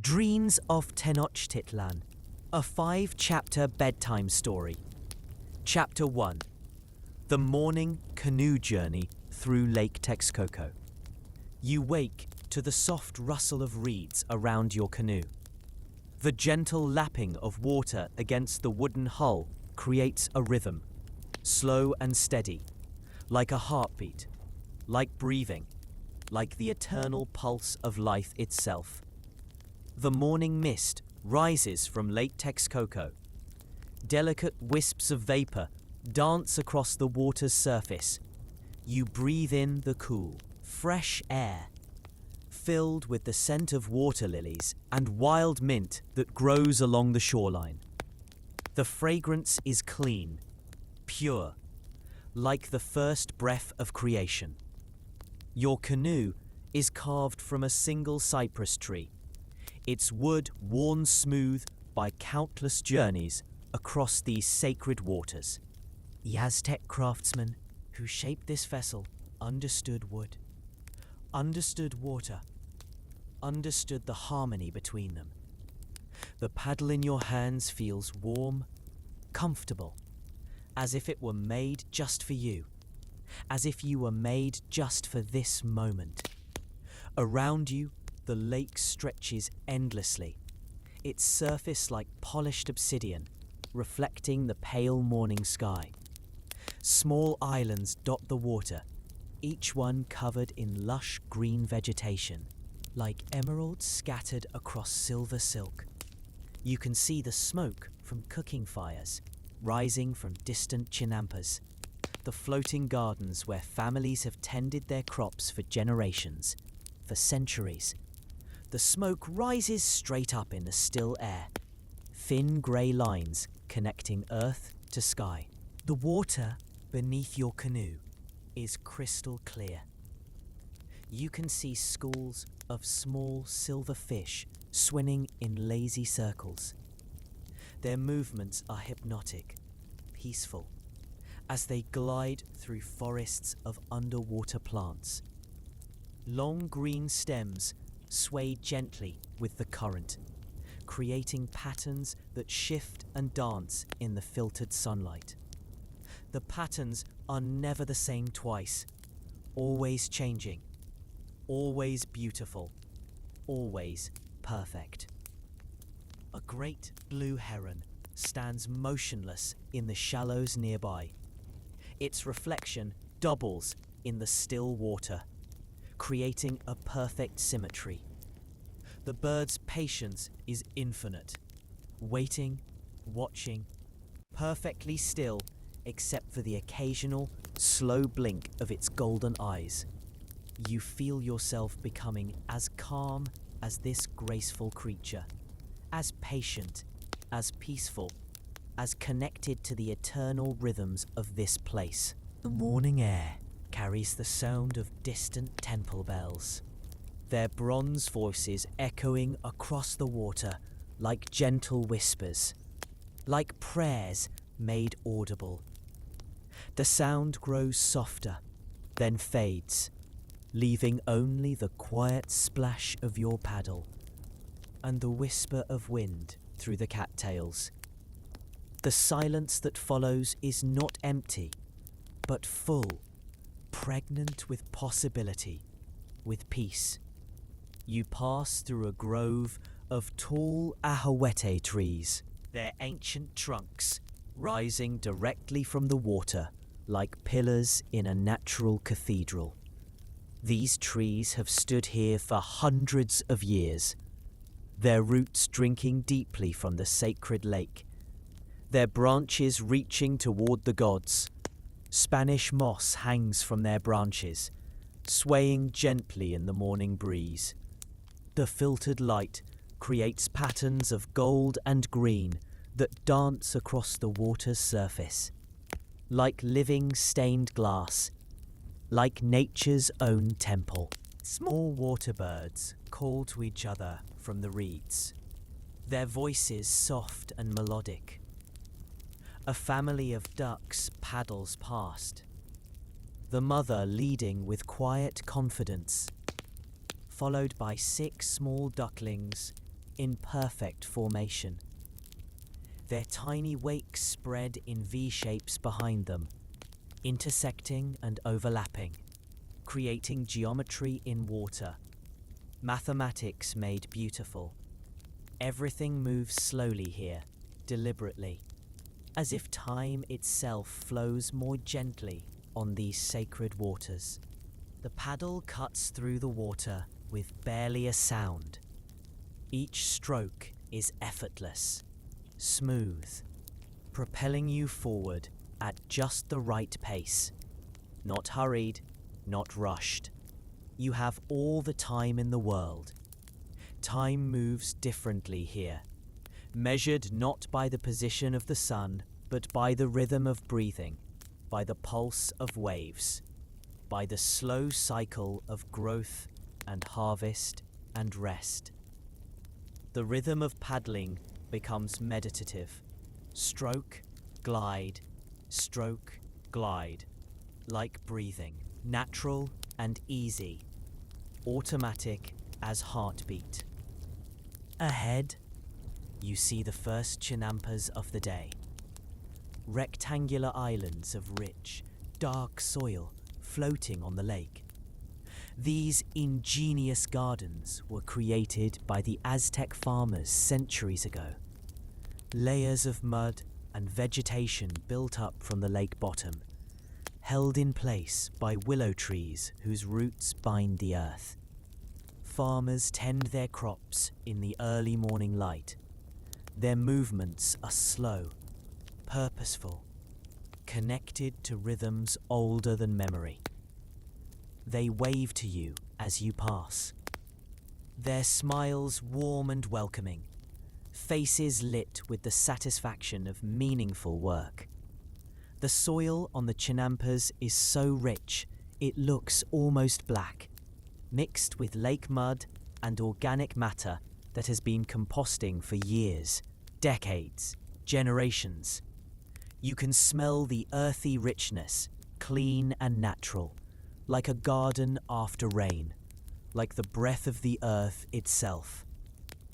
Dreams of Tenochtitlan, a 5-chapter bedtime story. Chapter 1. The Morning Canoe Journey Through Lake Texcoco. You wake to the soft rustle of reeds around your canoe. The gentle lapping of water against the wooden hull creates a rhythm, slow and steady, like a heartbeat, like breathing, like the eternal pulse of life itself. The morning mist rises from Lake Texcoco. Delicate wisps of vapor dance across the water's surface. You breathe in the cool, fresh air, filled with the scent of water lilies and wild mint that grows along the shoreline. The fragrance is clean, pure, like the first breath of creation. Your canoe is carved from a single cypress tree, its wood worn smooth by countless journeys across these sacred waters. The Aztec craftsmen who shaped this vessel understood wood, understood water, understood the harmony between them. The paddle in your hands feels warm, comfortable, as if it were made just for you, as if you were made just for this moment. Around you, the lake stretches endlessly, its surface like polished obsidian, reflecting the pale morning sky. Small islands dot the water, each one covered in lush green vegetation, like emeralds scattered across silver silk. You can see the smoke from cooking fires, rising from distant chinampas, the floating gardens where families have tended their crops for generations, for centuries. The smoke rises straight up in the still air, thin grey lines connecting earth to sky. The water beneath your canoe is crystal clear. You can see schools of small silver fish swimming in lazy circles. Their movements are hypnotic, peaceful, as they glide through forests of underwater plants. Long green stems sway gently with the current, creating patterns that shift and dance in the filtered sunlight. The patterns are never the same twice, always changing, always beautiful, always perfect. A great blue heron stands motionless in the shallows nearby. Its reflection doubles in the still water, creating a perfect symmetry. The bird's patience is infinite, waiting, watching, perfectly still except for the occasional, slow blink of its golden eyes. You feel yourself becoming as calm as this graceful creature, as patient, as peaceful, as connected to the eternal rhythms of this place. The morning air carries the sound of distant temple bells, their bronze voices echoing across the water like gentle whispers, like prayers made audible. The sound grows softer, then fades, leaving only the quiet splash of your paddle and the whisper of wind through the cattails. The silence that follows is not empty, but full, pregnant with possibility, with peace. You pass through a grove of tall ahuete trees, their ancient trunks rising directly from the water like pillars in a natural cathedral. These trees have stood here for hundreds of years, their roots drinking deeply from the sacred lake, their branches reaching toward the gods. Spanish moss hangs from their branches, swaying gently in the morning breeze. The filtered light creates patterns of gold and green that dance across the water's surface, like living stained glass, like nature's own temple. Small water birds call to each other from the reeds, their voices soft and melodic. A family of ducks paddles past, the mother leading with quiet confidence, followed by 6 small ducklings in perfect formation. Their tiny wakes spread in V-shapes behind them, intersecting and overlapping, creating geometry in water, mathematics made beautiful. Everything moves slowly here, deliberately, as if time itself flows more gently on these sacred waters. The paddle cuts through the water with barely a sound. Each stroke is effortless, smooth, propelling you forward at just the right pace. Not hurried, not rushed. You have all the time in the world. Time moves differently here, measured not by the position of the sun, but by the rhythm of breathing, by the pulse of waves, by the slow cycle of growth and harvest and rest. The rhythm of paddling becomes meditative. Stroke, glide, like breathing, natural and easy, automatic as heartbeat. Ahead, you see the first chinampas of the day. Rectangular islands of rich, dark soil floating on the lake. These ingenious gardens were created by the Aztec farmers centuries ago. Layers of mud and vegetation built up from the lake bottom, held in place by willow trees whose roots bind the earth. Farmers tend their crops in the early morning light. Their movements are slow, purposeful, connected to rhythms older than memory. They wave to you as you pass. Their smiles warm and welcoming, faces lit with the satisfaction of meaningful work. The soil on the chinampas is so rich it looks almost black, mixed with lake mud and organic matter that has been composting for years, decades, generations. You can smell the earthy richness, clean and natural, like a garden after rain, like the breath of the earth itself.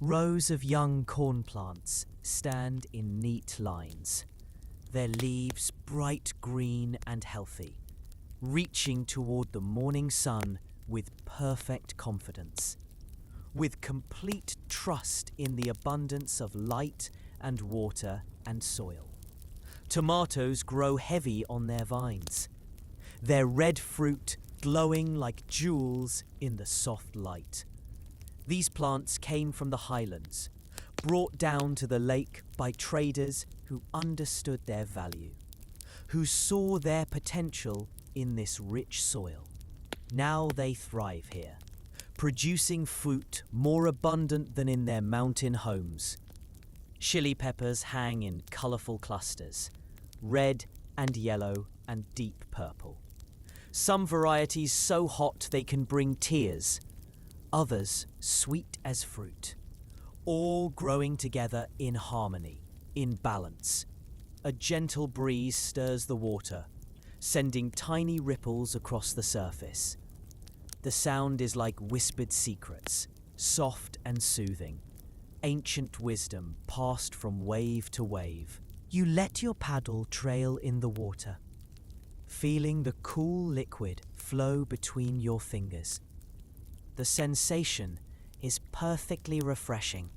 Rows of young corn plants stand in neat lines, their leaves bright green and healthy, reaching toward the morning sun with perfect confidence, with complete trust in the abundance of light and water and soil. Tomatoes grow heavy on their vines, their red fruit glowing like jewels in the soft light. These plants came from the highlands, brought down to the lake by traders who understood their value, who saw their potential in this rich soil. Now they thrive here, producing fruit more abundant than in their mountain homes. Chili peppers hang in colourful clusters, red and yellow and deep purple. Some varieties so hot they can bring tears, others sweet as fruit, all growing together in harmony, in balance. A gentle breeze stirs the water, sending tiny ripples across the surface. The sound is like whispered secrets, soft and soothing, ancient wisdom passed from wave to wave. You let your paddle trail in the water, feeling the cool liquid flow between your fingers. The sensation is perfectly refreshing.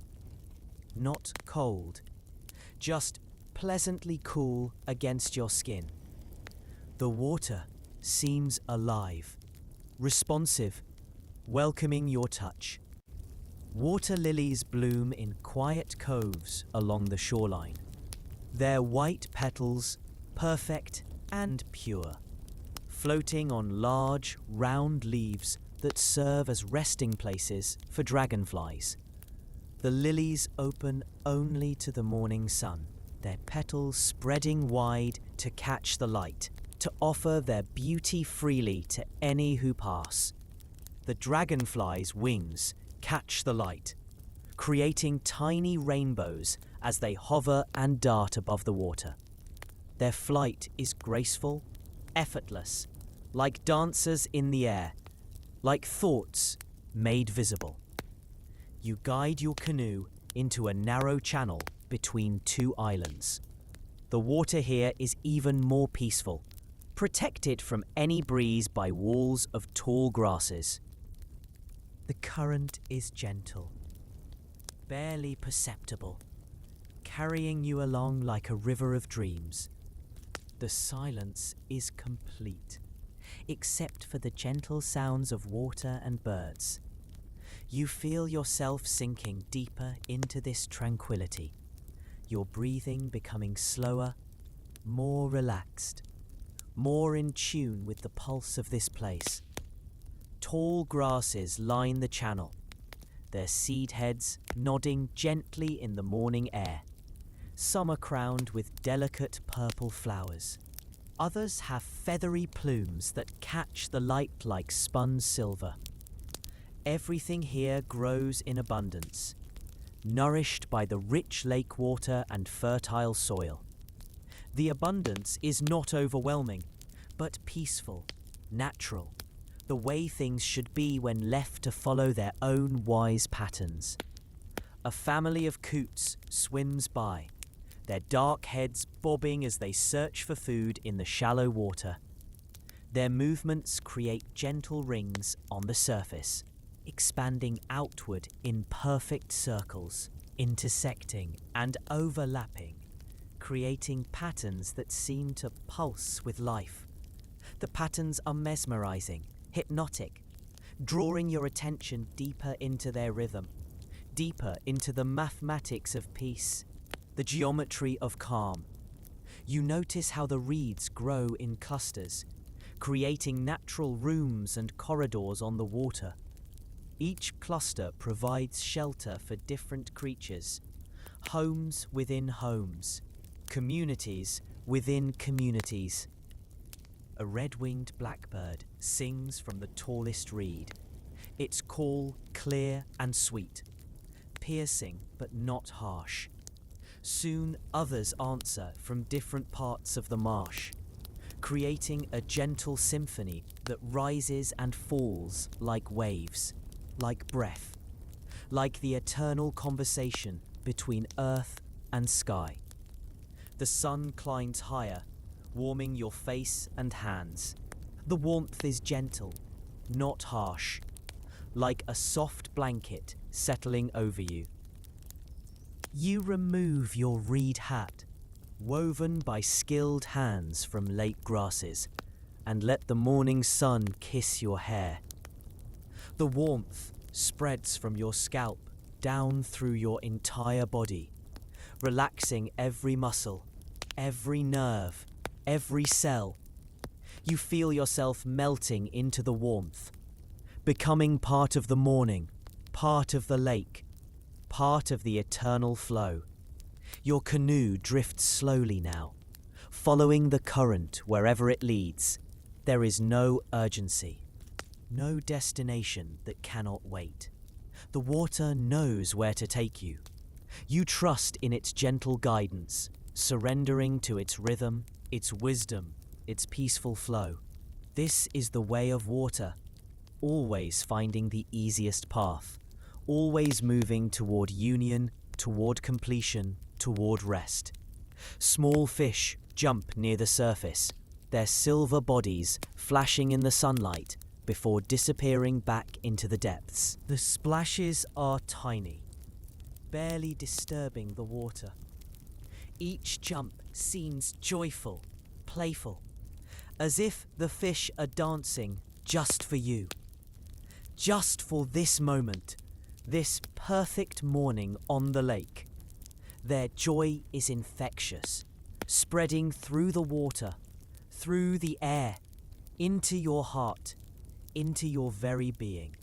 Not cold, just pleasantly cool against your skin. The water seems alive, responsive, welcoming your touch. Water lilies bloom in quiet coves along the shoreline, their white petals perfect and pure, floating on large, round leaves that serve as resting places for dragonflies. The lilies open only to the morning sun, their petals spreading wide to catch the light, to offer their beauty freely to any who pass. The dragonflies' wings catch the light, creating tiny rainbows as they hover and dart above the water. Their flight is graceful, effortless, like dancers in the air, like thoughts made visible. You guide your canoe into a narrow channel between two islands. The water here is even more peaceful, protected from any breeze by walls of tall grasses. The current is gentle, barely perceptible, carrying you along like a river of dreams. The silence is complete, except for the gentle sounds of water and birds. You feel yourself sinking deeper into this tranquility, your breathing becoming slower, more relaxed, more in tune with the pulse of this place. Tall grasses line the channel, their seed heads nodding gently in the morning air. Some are crowned with delicate purple flowers. Others have feathery plumes that catch the light like spun silver. Everything here grows in abundance, nourished by the rich lake water and fertile soil. The abundance is not overwhelming, but peaceful, natural, the way things should be when left to follow their own wise patterns. A family of coots swims by, their dark heads bobbing as they search for food in the shallow water. Their movements create gentle rings on the surface, expanding outward in perfect circles, intersecting and overlapping, creating patterns that seem to pulse with life. The patterns are mesmerizing, hypnotic, drawing your attention deeper into their rhythm, deeper into the mathematics of peace, the geometry of calm. You notice how the reeds grow in clusters, creating natural rooms and corridors on the water. Each cluster provides shelter for different creatures, homes within homes, communities within communities. A red-winged blackbird sings from the tallest reed, its call clear and sweet, piercing but not harsh. Soon others answer from different parts of the marsh, creating a gentle symphony that rises and falls like waves, like breath, like the eternal conversation between earth and sky. The sun climbs higher, warming your face and hands. The warmth is gentle, not harsh, like a soft blanket settling over you. You remove your reed hat, woven by skilled hands from lake grasses, and let the morning sun kiss your hair. The warmth spreads from your scalp down through your entire body, relaxing every muscle, every nerve, every cell. You feel yourself melting into the warmth, becoming part of the morning, part of the lake, part of the eternal flow. Your canoe drifts slowly now, following the current wherever it leads. There is no urgency, no destination that cannot wait. The water knows where to take you. You trust in its gentle guidance, surrendering to its rhythm, its wisdom, its peaceful flow. This is the way of water, always finding the easiest path, always moving toward union, toward completion, toward rest. Small fish jump near the surface, their silver bodies flashing in the sunlight before disappearing back into the depths. The splashes are tiny, barely disturbing the water. Each jump seems joyful, playful, as if the fish are dancing just for you, just for this moment, this perfect morning on the lake. Their joy is infectious, spreading through the water, through the air, into your heart, into your very being.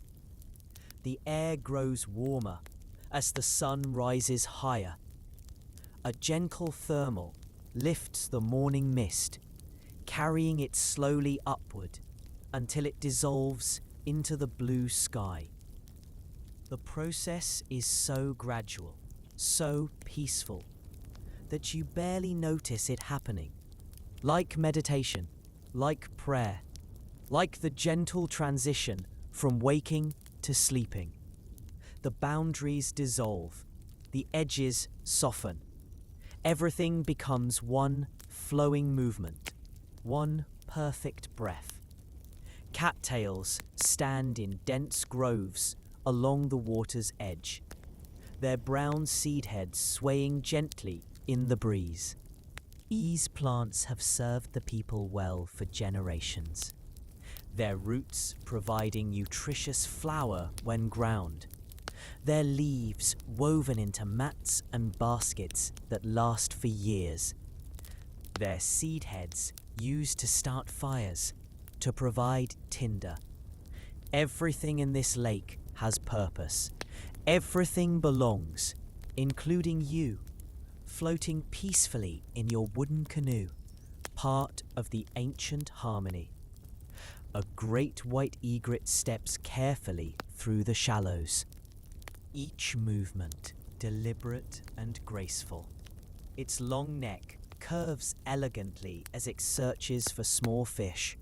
The air grows warmer as the sun rises higher. A gentle thermal lifts the morning mist, carrying it slowly upward until it dissolves into the blue sky. The process is so gradual, so peaceful, that you barely notice it happening. Like meditation, like prayer, like the gentle transition from waking to sleeping. The boundaries dissolve, the edges soften. Everything becomes one flowing movement, one perfect breath. Cattails stand in dense groves along the water's edge, their brown seed heads swaying gently in the breeze. These plants have served the people well for generations, their roots providing nutritious flour when ground, their leaves woven into mats and baskets that last for years, their seed heads used to start fires, to provide tinder. Everything in this lake has purpose. Everything belongs, including you, floating peacefully in your wooden canoe, part of the ancient harmony. A great white egret steps carefully through the shallows, each movement deliberate and graceful. Its long neck curves elegantly as it searches for small fish.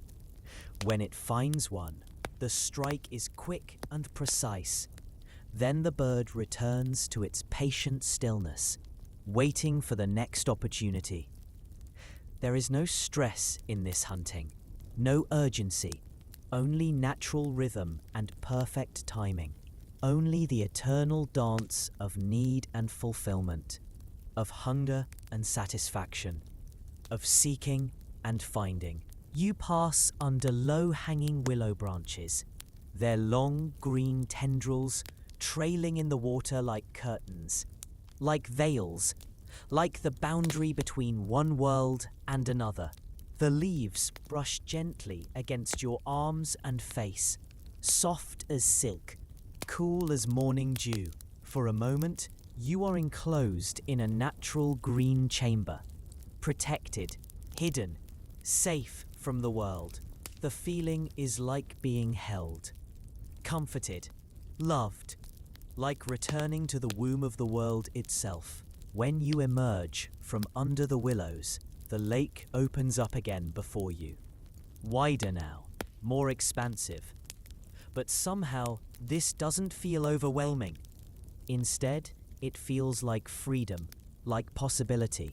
When it finds one, the strike is quick and precise. Then the bird returns to its patient stillness, waiting for the next opportunity. There is no stress in this hunting, no urgency, only natural rhythm and perfect timing. Only the eternal dance of need and fulfillment, of hunger and satisfaction, of seeking and finding. You pass under low-hanging willow branches, their long green tendrils trailing in the water like curtains, like veils, like the boundary between one world and another. The leaves brush gently against your arms and face, soft as silk, cool as morning dew. For a moment, you are enclosed in a natural green chamber, protected, hidden, safe from the world. The feeling is like being held, comforted, loved, like returning to the womb of the world itself. When you emerge from under the willows, the lake opens up again before you. Wider now, more expansive. But somehow, this doesn't feel overwhelming. Instead, it feels like freedom, like possibility,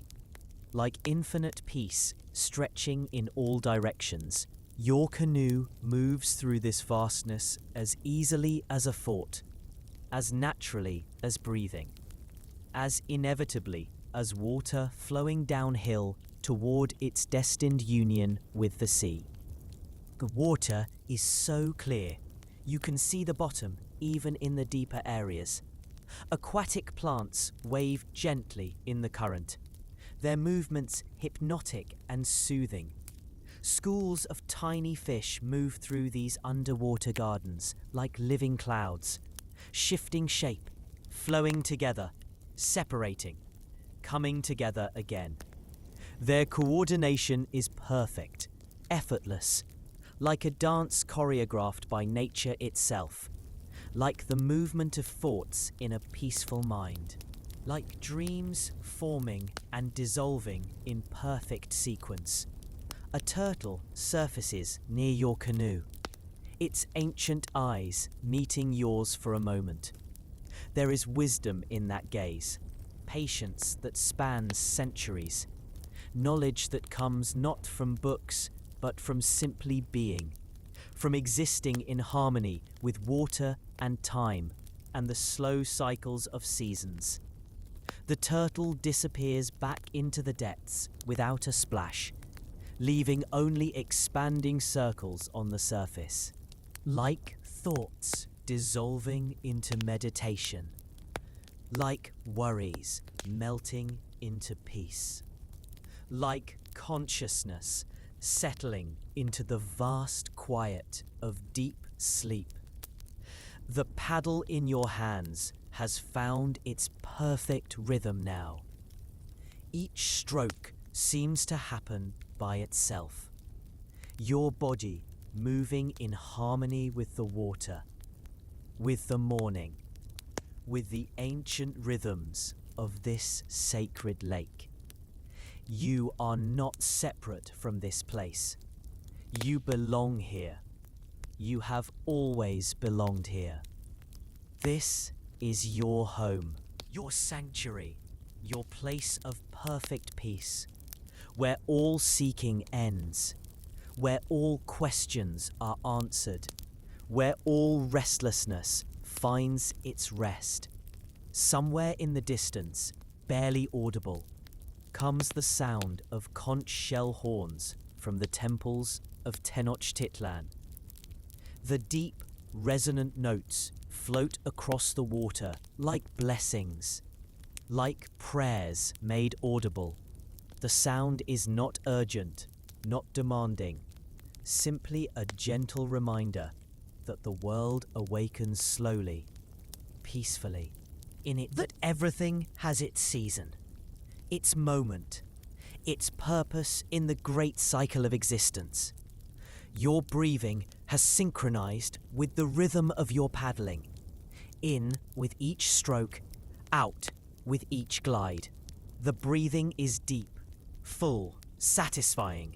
like infinite peace stretching in all directions. Your canoe moves through this vastness as easily as a thought, as naturally as breathing, as inevitably as water flowing downhill toward its destined union with the sea. The water is so clear, you can see the bottom even in the deeper areas. Aquatic plants wave gently in the current, their movements hypnotic and soothing. Schools of tiny fish move through these underwater gardens like living clouds, shifting shape, flowing together, separating, coming together again. Their coordination is perfect, effortless, like a dance choreographed by nature itself, like the movement of thoughts in a peaceful mind, like dreams forming and dissolving in perfect sequence. A turtle surfaces near your canoe, its ancient eyes meeting yours for a moment. There is wisdom in that gaze, patience that spans centuries, knowledge that comes not from books but from simply being, from existing in harmony with water and time and the slow cycles of seasons. The turtle disappears back into the depths without a splash, leaving only expanding circles on the surface, like thoughts dissolving into meditation, like worries melting into peace, like consciousness settling into the vast quiet of deep sleep. The paddle in your hands has found its perfect rhythm now. Each stroke seems to happen by itself, your body moving in harmony with the water, with the morning, with the ancient rhythms of this sacred lake. You are not separate from this place. You belong here. You have always belonged here. This is your home, your sanctuary, your place of perfect peace, where all seeking ends, where all questions are answered, where all restlessness finds its rest. Somewhere in the distance, barely audible, comes the sound of conch shell horns from the temples of Tenochtitlan. The deep, resonant notes float across the water like blessings, like prayers made audible. The sound is not urgent, not demanding, simply a gentle reminder that the world awakens slowly, peacefully, in it that everything has its season, its moment, its purpose in the great cycle of existence. Your breathing has synchronized with the rhythm of your paddling, in with each stroke, out with each glide. The breathing is deep, full, satisfying.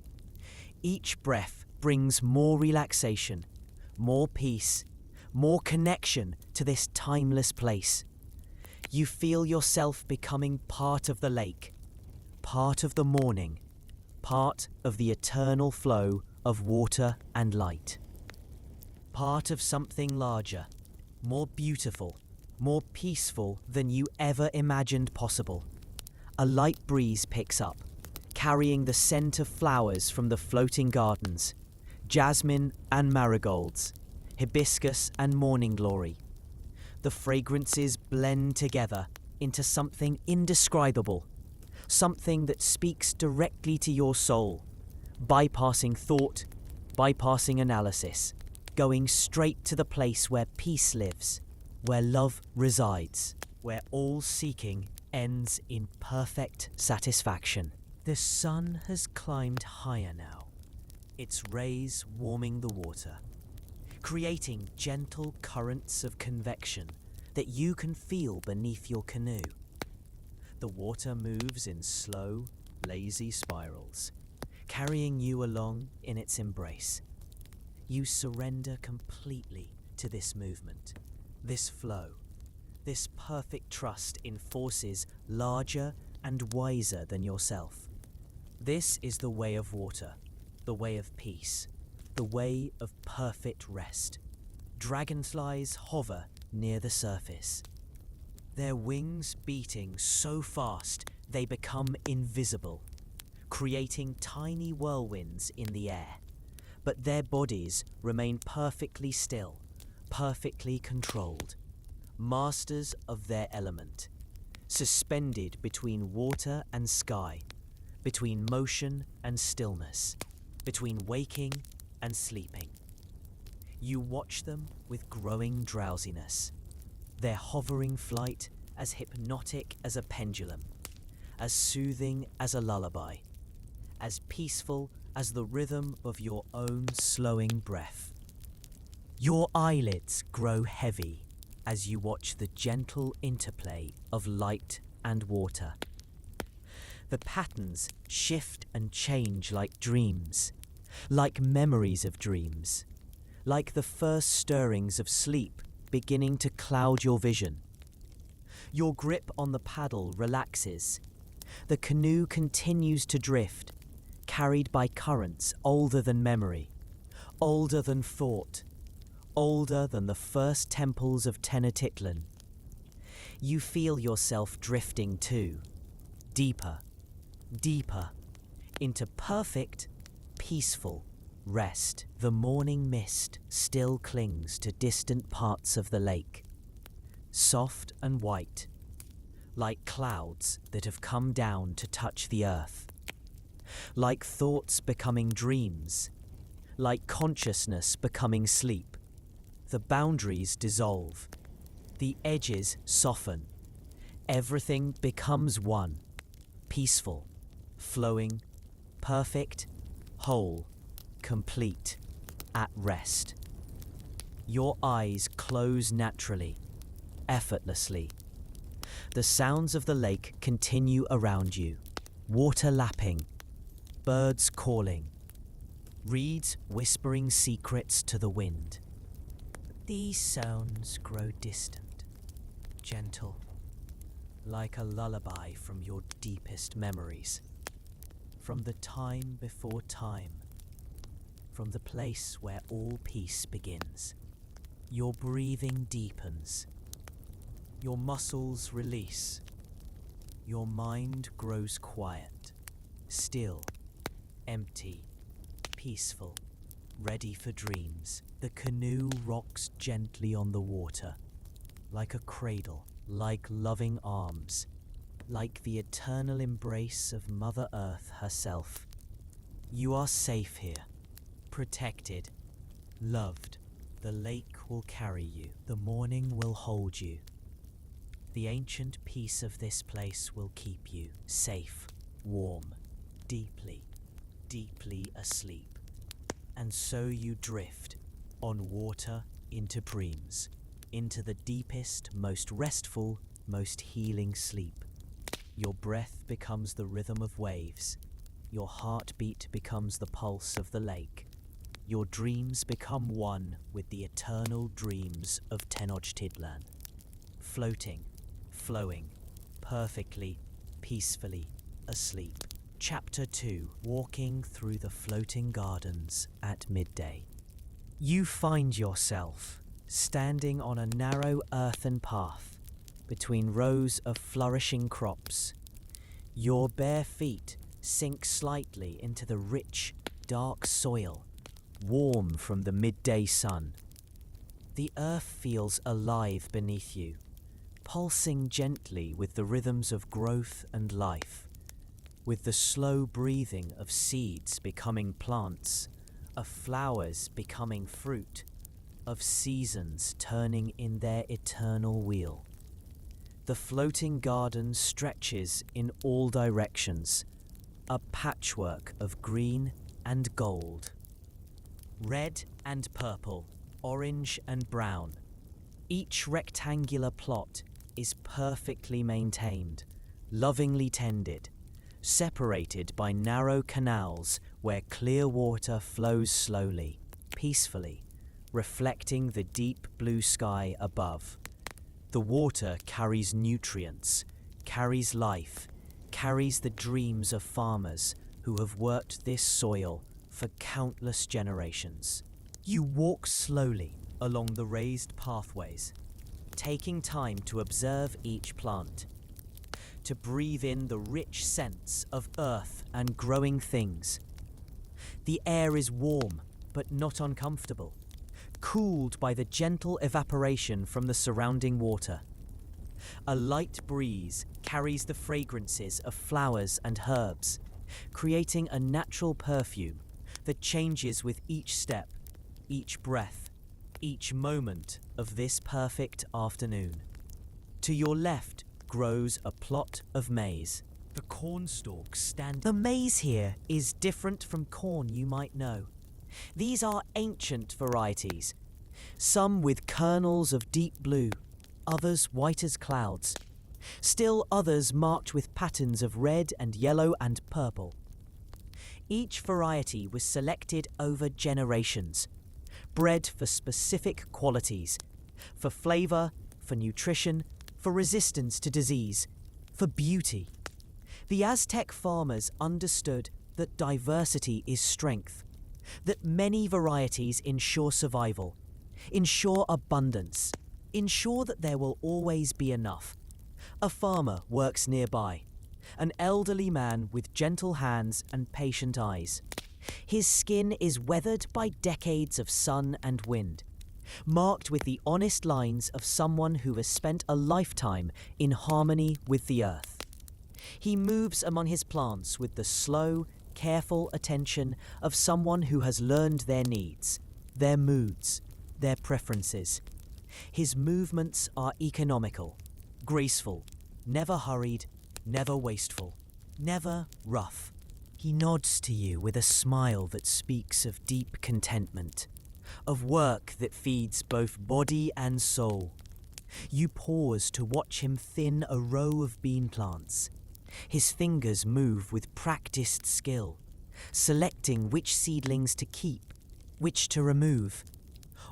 Each breath brings more relaxation, more peace, more connection to this timeless place. You feel yourself becoming part of the lake, part of the morning, part of the eternal flow of water and light. Part of something larger, more beautiful, more peaceful than you ever imagined possible. A light breeze picks up, carrying the scent of flowers from the floating gardens, jasmine and marigolds, hibiscus and morning glory. The fragrances blend together into something indescribable, something that speaks directly to your soul, bypassing thought, bypassing analysis, going straight to the place where peace lives, where love resides, where all seeking ends in perfect satisfaction. The sun has climbed higher now, its rays warming the water, creating gentle currents of convection that you can feel beneath your canoe. The water moves in slow, lazy spirals, carrying you along in its embrace. You surrender completely to this movement, this flow, this perfect trust in forces larger and wiser than yourself. This is the way of water, the way of peace, the way of perfect rest. Dragonflies hover near the surface, their wings beating so fast they become invisible, creating tiny whirlwinds in the air. But their bodies remain perfectly still, perfectly controlled, masters of their element, suspended between water and sky, between motion and stillness, between waking and sleeping. You watch them with growing drowsiness, their hovering flight as hypnotic as a pendulum, as soothing as a lullaby, as peaceful as the rhythm of your own slowing breath. Your eyelids grow heavy as you watch the gentle interplay of light and water. The patterns shift and change like dreams, like memories of dreams, like the first stirrings of sleep beginning to cloud your vision. Your grip on the paddle relaxes. The canoe continues to drift, carried by currents older than memory, older than thought, older than the first temples of Tenochtitlan. You feel yourself drifting too, deeper, deeper, into perfect, peaceful rest. The morning mist still clings to distant parts of the lake, soft and white, like clouds that have come down to touch the earth, like thoughts becoming dreams, like consciousness becoming sleep. The boundaries dissolve, the edges soften, everything becomes one, peaceful, flowing, perfect, whole, complete, at rest. Your eyes close naturally, effortlessly. The sounds of the lake continue around you, water lapping, birds calling, reeds whispering secrets to the wind. These sounds grow distant, gentle, like a lullaby from your deepest memories, from the time before time, from the place where all peace begins. Your breathing deepens, your muscles release, your mind grows quiet, still, empty, peaceful, ready for dreams. The canoe rocks gently on the water, like a cradle, like loving arms, like the eternal embrace of Mother Earth herself. You are safe here, protected, loved. The lake will carry you, the morning will hold you. The ancient peace of this place will keep you safe, warm, deeply, deeply asleep. And so you drift, on water, into dreams, into the deepest, most restful, most healing sleep. Your breath becomes the rhythm of waves. Your heartbeat becomes the pulse of the lake. Your dreams become one with the eternal dreams of Tenochtitlan. Floating, flowing, perfectly, peacefully, asleep. Chapter 2. Walking through the floating gardens at midday. You find yourself standing on a narrow earthen path between rows of flourishing crops. Your bare feet sink slightly into the rich, dark soil, warm from the midday sun. The earth feels alive beneath you, pulsing gently with the rhythms of growth and life, with the slow breathing of seeds becoming plants, of flowers becoming fruit, of seasons turning in their eternal wheel. The floating garden stretches in all directions, a patchwork of green and gold, red and purple, orange and brown. Each rectangular plot is perfectly maintained, lovingly tended, separated by narrow canals where clear water flows slowly, peacefully, reflecting the deep blue sky above. The water carries nutrients, carries life, carries the dreams of farmers who have worked this soil for countless generations. You walk slowly along the raised pathways, taking time to observe each plant, to breathe in the rich scents of earth and growing things. The air is warm but not uncomfortable, cooled by the gentle evaporation from the surrounding water. A light breeze carries the fragrances of flowers and herbs, creating a natural perfume that changes with each step, each breath, each moment of this perfect afternoon. To your left grows a plot of maize. The cornstalks stand. The maize here is different from corn you might know. These are ancient varieties, some with kernels of deep blue, others white as clouds, still others marked with patterns of red and yellow and purple. Each variety was selected over generations, bred for specific qualities, for flavor, for nutrition, for resistance to disease, for beauty. The Aztec farmers understood that diversity is strength, that many varieties ensure survival, ensure abundance, ensure that there will always be enough. A farmer works nearby, an elderly man with gentle hands and patient eyes. His skin is weathered by decades of sun and wind, marked with the honest lines of someone who has spent a lifetime in harmony with the earth. He moves among his plants with the slow, careful attention of someone who has learned their needs, their moods, their preferences. His movements are economical, graceful, never hurried, never wasteful, never rough. He nods to you with a smile that speaks of deep contentment, of work that feeds both body and soul. You pause to watch him thin a row of bean plants. His fingers move with practiced skill, selecting which seedlings to keep, which to remove,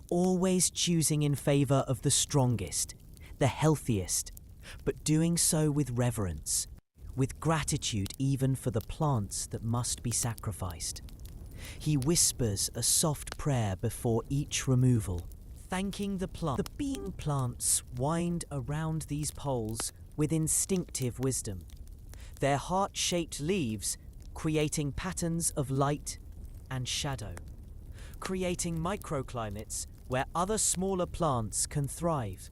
always choosing in favor of the strongest, the healthiest, but doing so with reverence, with gratitude even for the plants that must be sacrificed. He whispers a soft prayer before each removal, thanking the plant. The being plants wind around these poles with instinctive wisdom, their heart-shaped leaves creating patterns of light and shadow, creating microclimates where other smaller plants can thrive.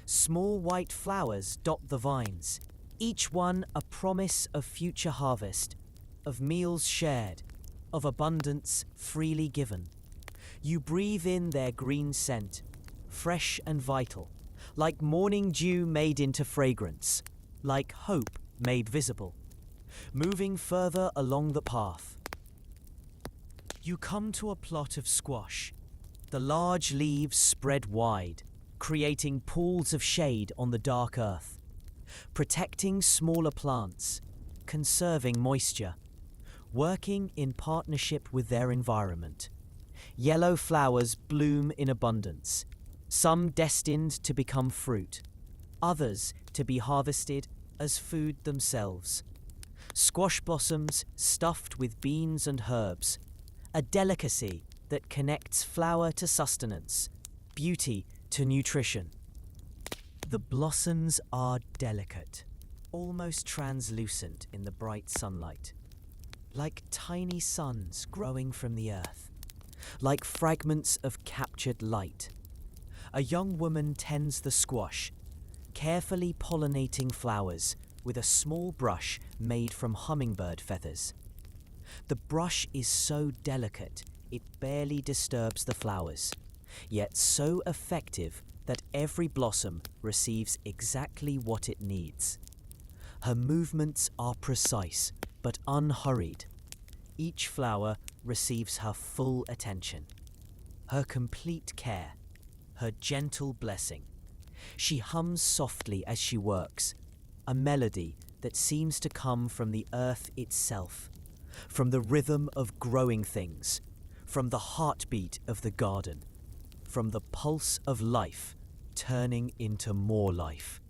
Small white flowers dot the vines, each one a promise of future harvest, of meals shared, of abundance freely given. You breathe in their green scent, fresh and vital, like morning dew made into fragrance, like hope made visible. Moving further along the path, you come to a plot of squash. The large leaves spread wide, creating pools of shade on the dark earth, protecting smaller plants, conserving moisture, working in partnership with their environment. Yellow flowers bloom in abundance, some destined to become fruit, others to be harvested as food themselves. Squash blossoms stuffed with beans and herbs, a delicacy that connects flower to sustenance, beauty to nutrition. The blossoms are delicate, almost translucent in the bright sunlight, like tiny suns growing from the earth, like fragments of captured light. A young woman tends the squash, carefully pollinating flowers with a small brush made from hummingbird feathers. The brush is so delicate it barely disturbs the flowers, yet so effective that every blossom receives exactly what it needs. Her movements are precise but unhurried. Each flower receives her full attention, her complete care, her gentle blessing. She hums softly as she works, a melody that seems to come from the earth itself, from the rhythm of growing things, from the heartbeat of the garden, from the pulse of life turning into more life.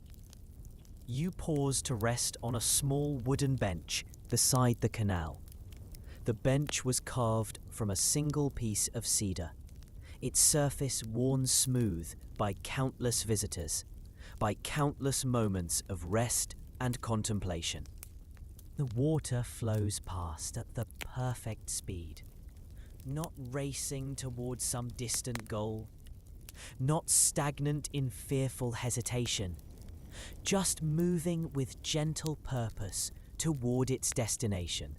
You pause to rest on a small wooden bench beside the canal. The bench was carved from a single piece of cedar, its surface worn smooth by countless visitors, by countless moments of rest and contemplation. The water flows past at the perfect speed, not racing towards some distant goal, not stagnant in fearful hesitation, just moving with gentle purpose toward its destination,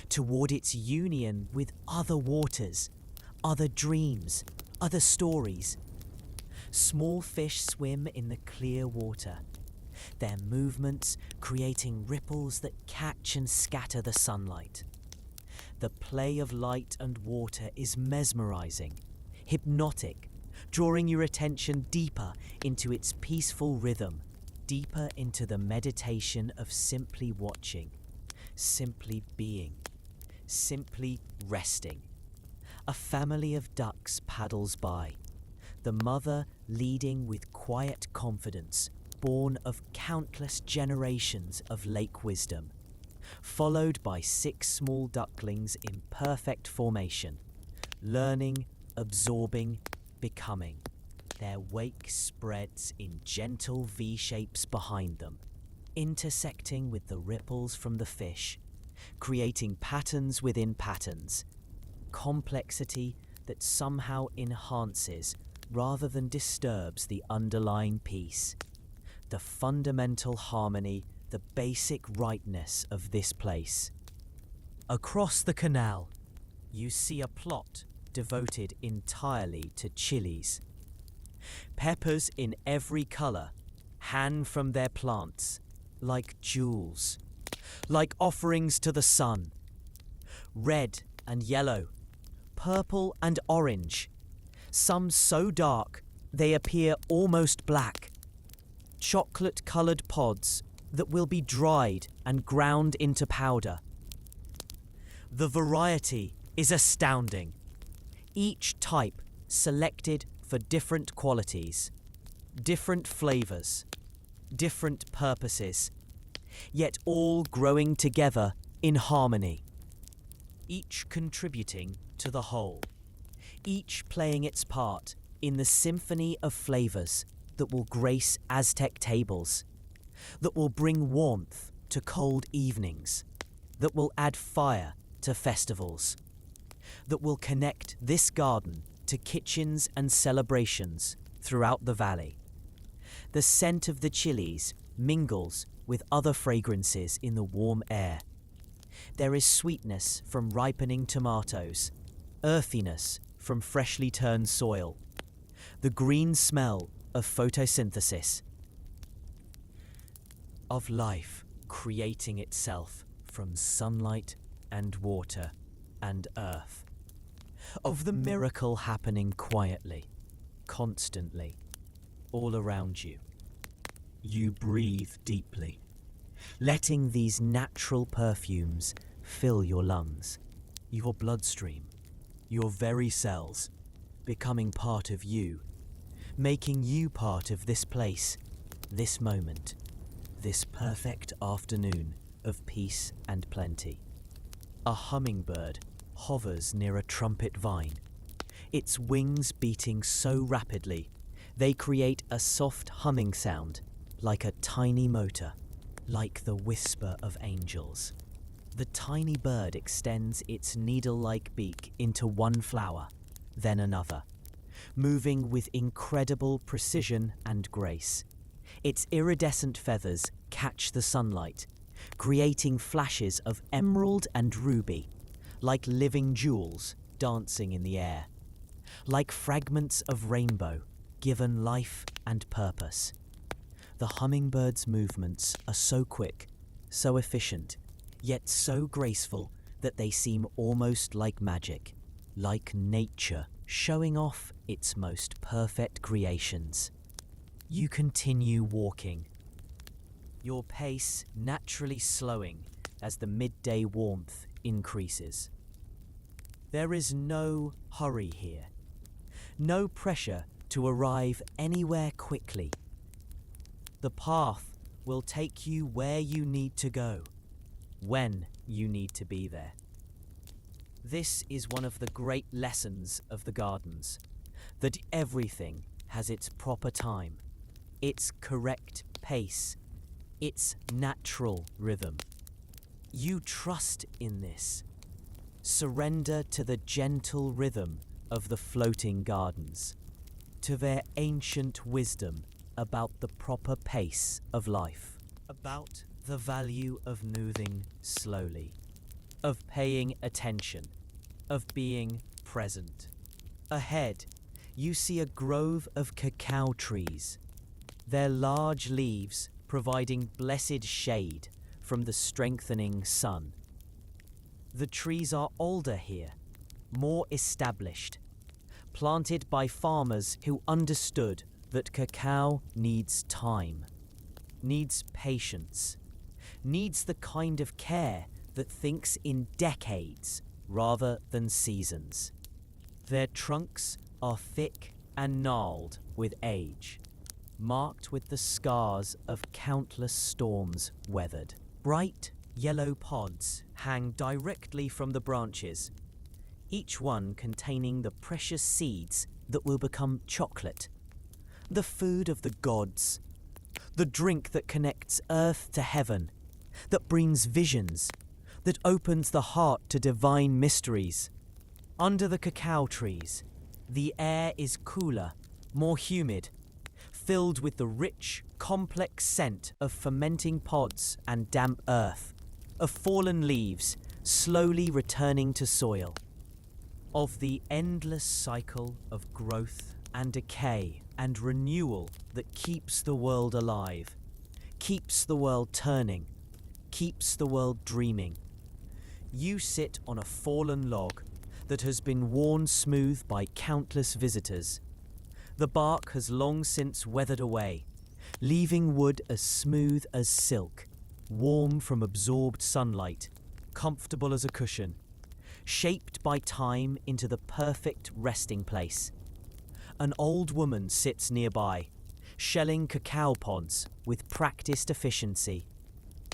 toward its union with other waters, other dreams, other stories. Small fish swim in the clear water, their movements creating ripples that catch and scatter the sunlight. The play of light and water is mesmerizing, hypnotic, drawing your attention deeper into its peaceful rhythm, deeper into the meditation of simply watching, simply being, simply resting. A family of ducks paddles by, the mother leading with quiet confidence, born of countless generations of lake wisdom, followed by 6 small ducklings in perfect formation, learning, absorbing, becoming. Their wake spreads in gentle V-shapes behind them, intersecting with the ripples from the fish, creating patterns within patterns, complexity that somehow enhances rather than disturbs the underlying peace, the fundamental harmony, the basic rightness of this place. Across the canal, you see a plot devoted entirely to chilies. Peppers in every colour hang from their plants like jewels, like offerings to the sun. Red and yellow, purple and orange, some so dark they appear almost black. Chocolate-coloured pods that will be dried and ground into powder. The variety is astounding, each type selected for different qualities, different flavours, different purposes, yet all growing together in harmony, each contributing to the whole, each playing its part in the symphony of flavors that will grace Aztec tables, that will bring warmth to cold evenings, that will add fire to festivals, that will connect this garden to kitchens and celebrations throughout the valley. The scent of the chilies mingles with other fragrances in the warm air. There is sweetness from ripening tomatoes, earthiness from freshly turned soil, the green smell of photosynthesis, of life creating itself from sunlight and water and earth, of the miracle happening quietly, constantly, all around you. You breathe deeply, letting these natural perfumes fill your lungs, your bloodstream, your very cells, becoming part of you, making you part of this place, this moment, this perfect afternoon of peace and plenty. A hummingbird hovers near a trumpet vine, its wings beating so rapidly they create a soft humming sound, like a tiny motor, like the whisper of angels. The tiny bird extends its needle-like beak into one flower, then another, moving with incredible precision and grace. Its iridescent feathers catch the sunlight, creating flashes of emerald and ruby, like living jewels dancing in the air, like fragments of rainbow given life and purpose. The hummingbird's movements are so quick, so efficient, yet so graceful that they seem almost like magic, like nature showing off its most perfect creations. You continue walking, your pace naturally slowing as the midday warmth increases. There is no hurry here, no pressure to arrive anywhere quickly. The path will take you where you need to go, when you need to be there. This is one of the great lessons of the gardens, that everything has its proper time, its correct pace, its natural rhythm. You trust in this. Surrender to the gentle rhythm of the floating gardens, to their ancient wisdom about the proper pace of life, about the value of moving slowly, of paying attention, of being present. Ahead, you see a grove of cacao trees, their large leaves providing blessed shade from the strengthening sun. The trees are older here, more established, planted by farmers who understood that cacao needs time, needs patience, needs the kind of care that thinks in decades rather than seasons. Their trunks are thick and gnarled with age, marked with the scars of countless storms weathered. Bright yellow pods hang directly from the branches, each one containing the precious seeds that will become chocolate, the food of the gods, the drink that connects earth to heaven, that brings visions, that opens the heart to divine mysteries. Under the cacao trees, the air is cooler, more humid, filled with the rich, complex scent of fermenting pods and damp earth, of fallen leaves slowly returning to soil, of the endless cycle of growth and decay and renewal that keeps the world alive, keeps the world turning, keeps the world dreaming. You sit on a fallen log that has been worn smooth by countless visitors. The bark has long since weathered away, leaving wood as smooth as silk, warm from absorbed sunlight, comfortable as a cushion, shaped by time into the perfect resting place. An old woman sits nearby, shelling cacao pods with practiced efficiency.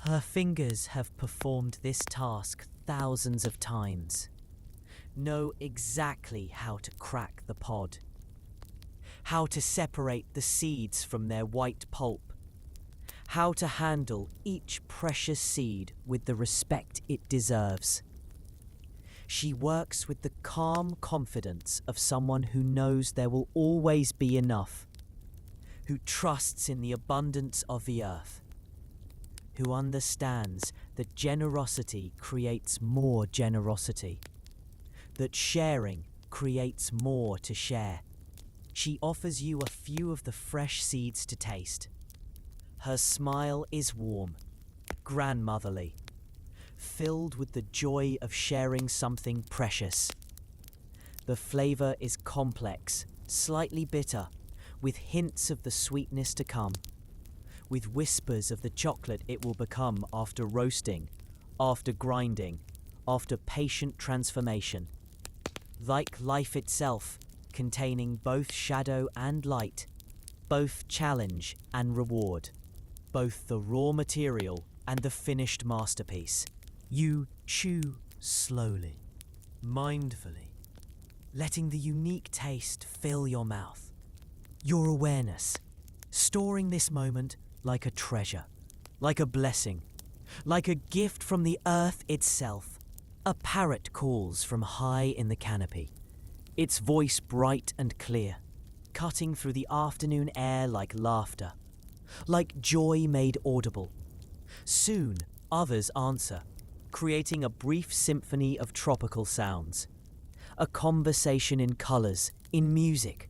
Her fingers have performed this task thousands of times, know exactly how to crack the pod, how to separate the seeds from their white pulp, how to handle each precious seed with the respect it deserves. She works with the calm confidence of someone who knows there will always be enough, who trusts in the abundance of the earth, who understands that generosity creates more generosity, that sharing creates more to share. She offers you a few of the fresh seeds to taste. Her smile is warm, grandmotherly, filled with the joy of sharing something precious. The flavor is complex, slightly bitter, with hints of the sweetness to come, with whispers of the chocolate it will become after roasting, after grinding, after patient transformation. Like life itself, containing both shadow and light, both challenge and reward, both the raw material and the finished masterpiece. You chew slowly, mindfully, letting the unique taste fill your mouth. Your awareness, storing this moment like a treasure, like a blessing, like a gift from the earth itself. A parrot calls from high in the canopy, its voice bright and clear, cutting through the afternoon air like laughter, like joy made audible. Soon, others answer, creating a brief symphony of tropical sounds, a conversation in colors, in music,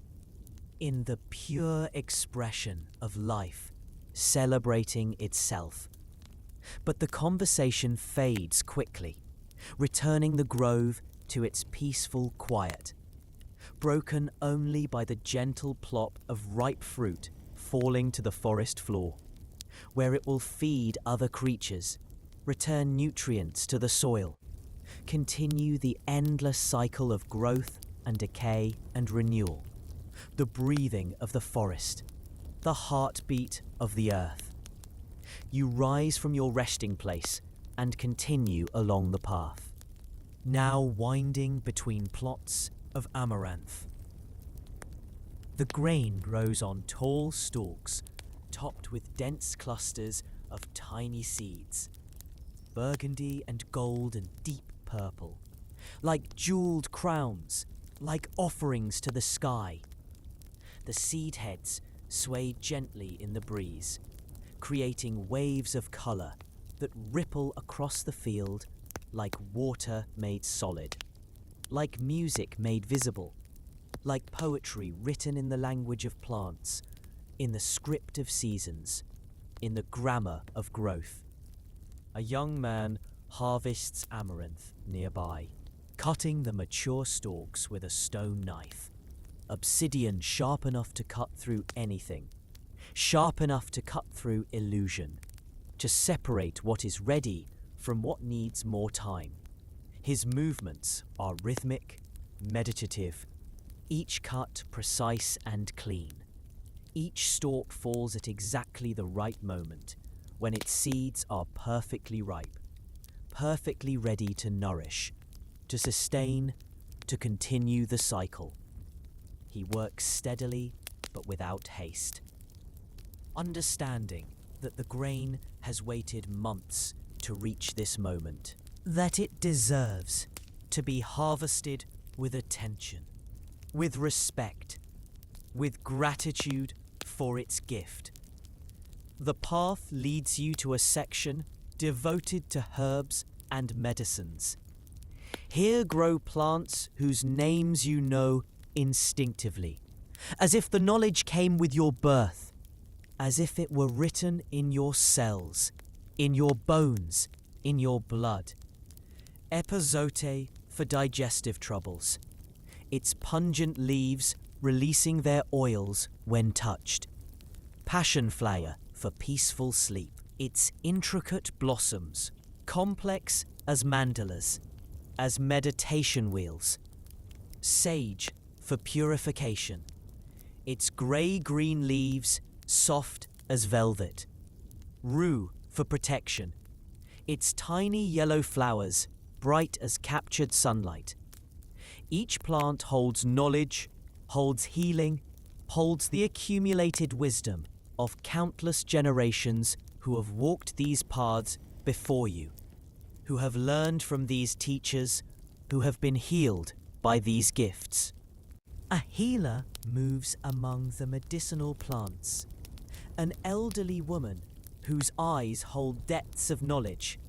in the pure expression of life, celebrating itself. But the conversation fades quickly, returning the grove to its peaceful quiet, broken only by the gentle plop of ripe fruit falling to the forest floor, where it will feed other creatures, return nutrients to the soil, continue the endless cycle of growth and decay and renewal, the breathing of the forest, the heartbeat of the earth. You rise from your resting place and continue along the path, now winding between plots of amaranth. The grain grows on tall stalks, topped with dense clusters of tiny seeds, burgundy and gold and deep purple, like jeweled crowns, like offerings to the sky. The seed heads sway gently in the breeze, creating waves of color that ripple across the field like water made solid, like music made visible, like poetry written in the language of plants, in the script of seasons, in the grammar of growth. A young man harvests amaranth nearby, cutting the mature stalks with a stone knife, obsidian sharp enough to cut through anything, sharp enough to cut through illusion, to separate what is ready from what needs more time. His movements are rhythmic, meditative, each cut precise and clean. Each stalk falls at exactly the right moment, when its seeds are perfectly ripe, perfectly ready to nourish, to sustain, to continue the cycle. He works steadily, but without haste, understanding that the grain has waited months to reach this moment, that it deserves to be harvested with attention, with respect, with gratitude for its gift. The path leads you to a section devoted to herbs and medicines. Here grow plants whose names you know instinctively, as if the knowledge came with your birth, as if it were written in your cells, in your bones, in your blood. Epazote for digestive troubles, its pungent leaves releasing their oils when touched. Passionflower for peaceful sleep, its intricate blossoms, complex as mandalas, as meditation wheels. Sage for purification, its grey-green leaves soft as velvet. Rue for protection. Its tiny yellow flowers, bright as captured sunlight. Each plant holds knowledge, holds healing, holds the accumulated wisdom of countless generations who have walked these paths before you, who have learned from these teachers, who have been healed by these gifts. A healer moves among the medicinal plants. An elderly woman whose eyes hold depths of knowledge,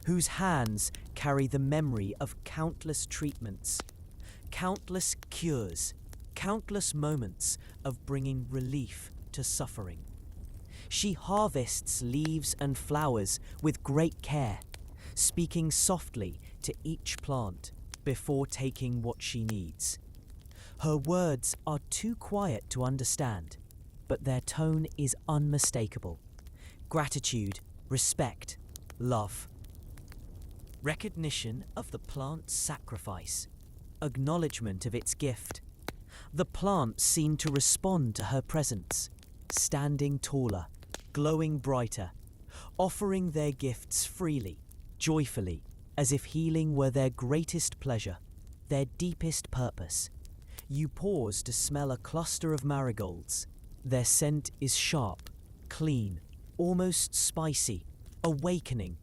whose hands carry the memory of countless treatments, countless cures, countless moments of bringing relief to suffering. She harvests leaves and flowers with great care, speaking softly to each plant before taking what she needs. Her words are too quiet to understand, but their tone is unmistakable. Gratitude, respect, love. Recognition of the plant's sacrifice. Acknowledgement of its gift. The plants seem to respond to her presence, standing taller, glowing brighter, offering their gifts freely, joyfully, as if healing were their greatest pleasure, their deepest purpose. You pause to smell a cluster of marigolds. Their scent is sharp, clean, almost spicy, awakening,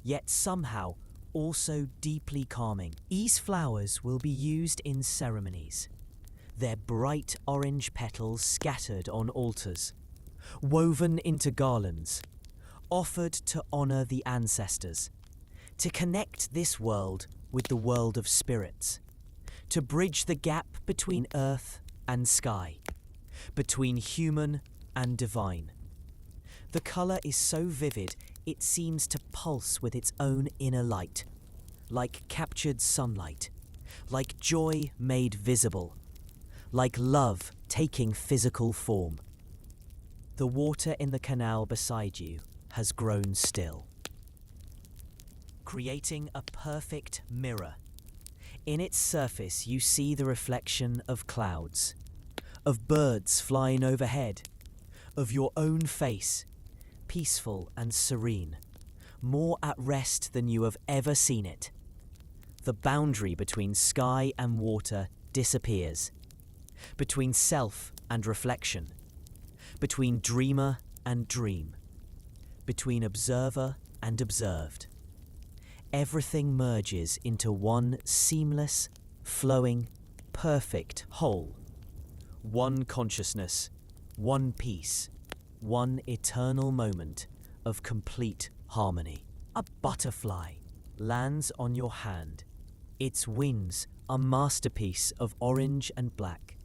yet somehow also deeply calming. These flowers will be used in ceremonies, their bright orange petals scattered on altars, woven into garlands, offered to honor the ancestors, to connect this world with the world of spirits, to bridge the gap between earth and sky, between human and divine. The color is so vivid it seems to pulse with its own inner light, like captured sunlight, like joy made visible, like love taking physical form. The water in the canal beside you has grown still, creating a perfect mirror. In its surface you see the reflection of clouds, of birds flying overhead, of your own face, peaceful and serene, more at rest than you have ever seen it. The boundary between sky and water disappears, between self and reflection, between dreamer and dream, between observer and observed. Everything merges into one seamless, flowing, perfect whole. One consciousness, one peace, one eternal moment of complete harmony. A butterfly lands on your hand. Its wings a masterpiece of orange and black,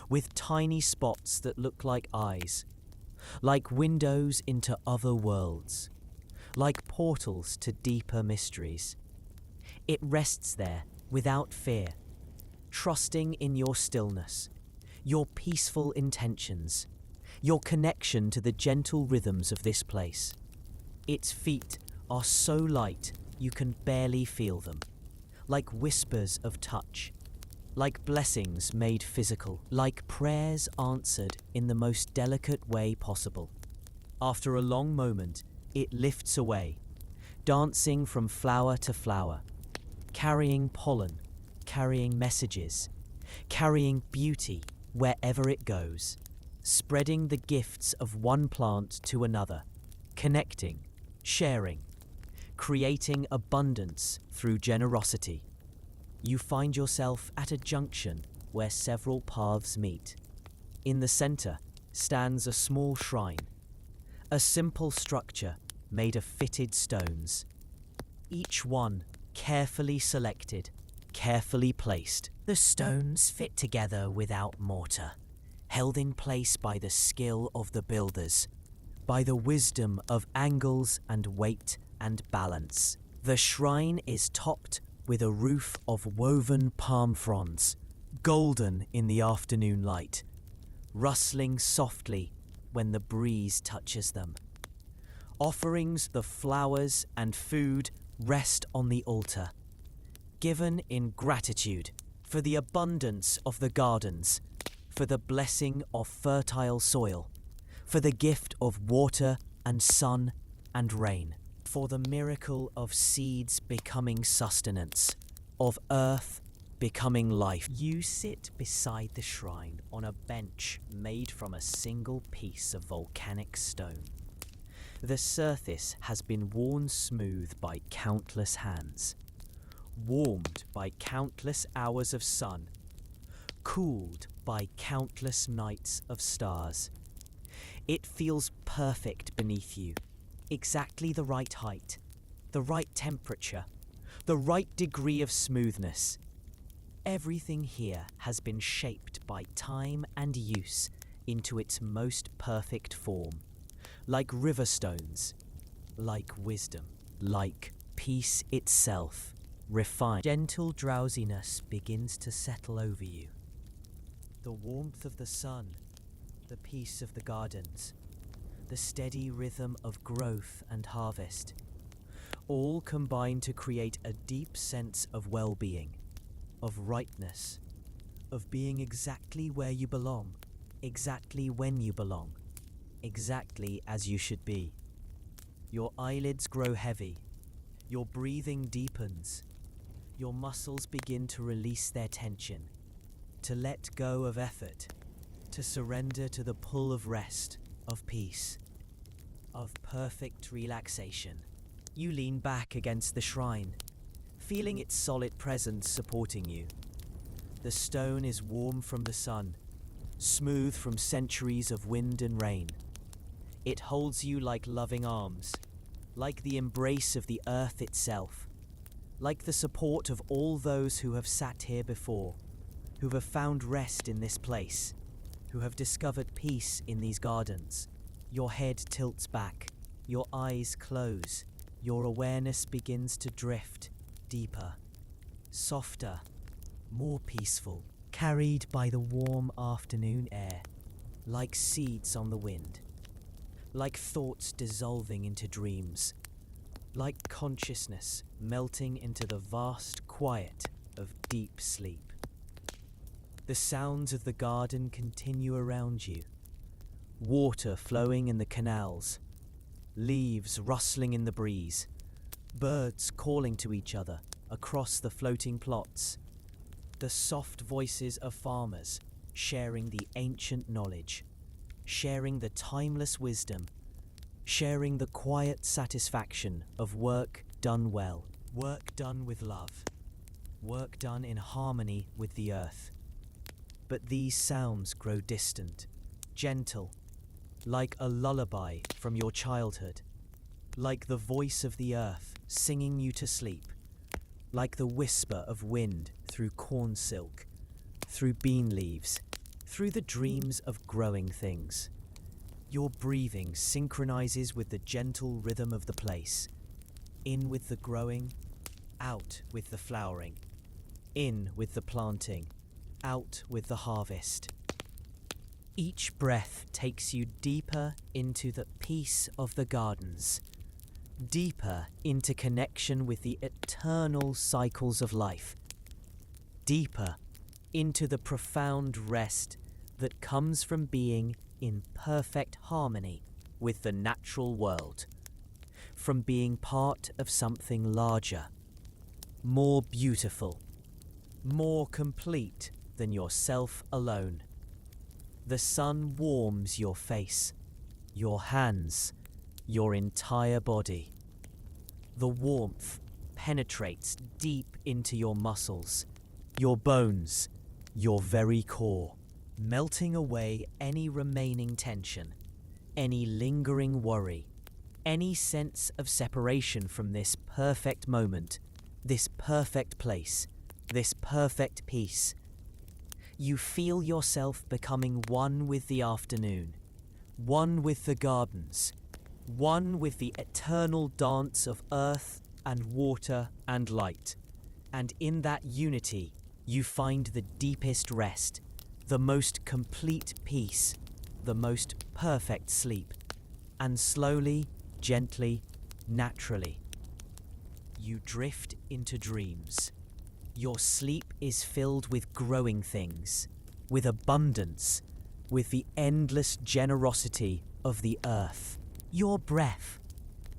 with tiny spots that look like eyes, like windows into other worlds, like portals to deeper mysteries. It rests there without fear, trusting in your stillness, your peaceful intentions, your connection to the gentle rhythms of this place. Its feet are so light you can barely feel them, like whispers of touch, like blessings made physical, like prayers answered in the most delicate way possible. After a long moment, it lifts away, dancing from flower to flower, carrying pollen, carrying messages, carrying beauty wherever it goes, spreading the gifts of one plant to another, connecting, sharing, creating abundance through generosity. You find yourself at a junction where several paths meet. In the center stands a small shrine, a simple structure made of fitted stones, each one carefully selected, carefully placed. The stones fit together without mortar, held in place by the skill of the builders, by the wisdom of angles and weight and balance. The shrine is topped with a roof of woven palm fronds, golden in the afternoon light, rustling softly when the breeze touches them. Offerings, the flowers and food rest on the altar, given in gratitude for the abundance of the gardens, for the blessing of fertile soil, for the gift of water and sun and rain, for the miracle of seeds becoming sustenance, of earth becoming life. You sit beside the shrine on a bench made from a single piece of volcanic stone. The surface has been worn smooth by countless hands, warmed by countless hours of sun, cooled by countless nights of stars. It feels perfect beneath you, exactly the right height, the right temperature, the right degree of smoothness. Everything here has been shaped by time and use into its most perfect form, like river stones, like wisdom, like peace itself, refined. Gentle drowsiness begins to settle over you. The warmth of the sun, the peace of the gardens, the steady rhythm of growth and harvest, all combine to create a deep sense of well-being, of rightness, of being exactly where you belong, exactly when you belong, exactly as you should be. Your eyelids grow heavy, your breathing deepens, your muscles begin to release their tension, to let go of effort, to surrender to the pull of rest, of peace, of perfect relaxation. You lean back against the shrine, feeling its solid presence supporting you. The stone is warm from the sun, smooth from centuries of wind and rain. It holds you like loving arms, like the embrace of the earth itself, like the support of all those who have sat here before, who have found rest in this place, who have discovered peace in these gardens. Your head tilts back, your eyes close, your awareness begins to drift deeper, softer, more peaceful, carried by the warm afternoon air, like seeds on the wind, like thoughts dissolving into dreams, like consciousness melting into the vast quiet of deep sleep. The sounds of the garden continue around you, water flowing in the canals, leaves rustling in the breeze, birds calling to each other across the floating plots, the soft voices of farmers sharing the ancient knowledge, sharing the timeless wisdom, sharing the quiet satisfaction of work done well, work done with love, work done in harmony with the earth. But these sounds grow distant, gentle, like a lullaby from your childhood, like the voice of the earth singing you to sleep, like the whisper of wind through corn silk, through bean leaves, through the dreams of growing things. Your breathing synchronizes with the gentle rhythm of the place, in with the growing, out with the flowering, in with the planting, out with the harvest. Each breath takes you deeper into the peace of the gardens, deeper into connection with the eternal cycles of life, deeper into the profound rest that comes from being in perfect harmony with the natural world, from being part of something larger, more beautiful, more complete than yourself alone. The sun warms your face, your hands, your entire body. The warmth penetrates deep into your muscles, your bones, your very core, melting away any remaining tension, any lingering worry, any sense of separation from this perfect moment, this perfect place, this perfect peace. You feel yourself becoming one with the afternoon, one with the gardens, one with the eternal dance of earth and water and light. And in that unity, you find the deepest rest, the most complete peace, the most perfect sleep. And slowly, gently, naturally, you drift into dreams. Your sleep is filled with growing things, with abundance, with the endless generosity of the earth. Your breath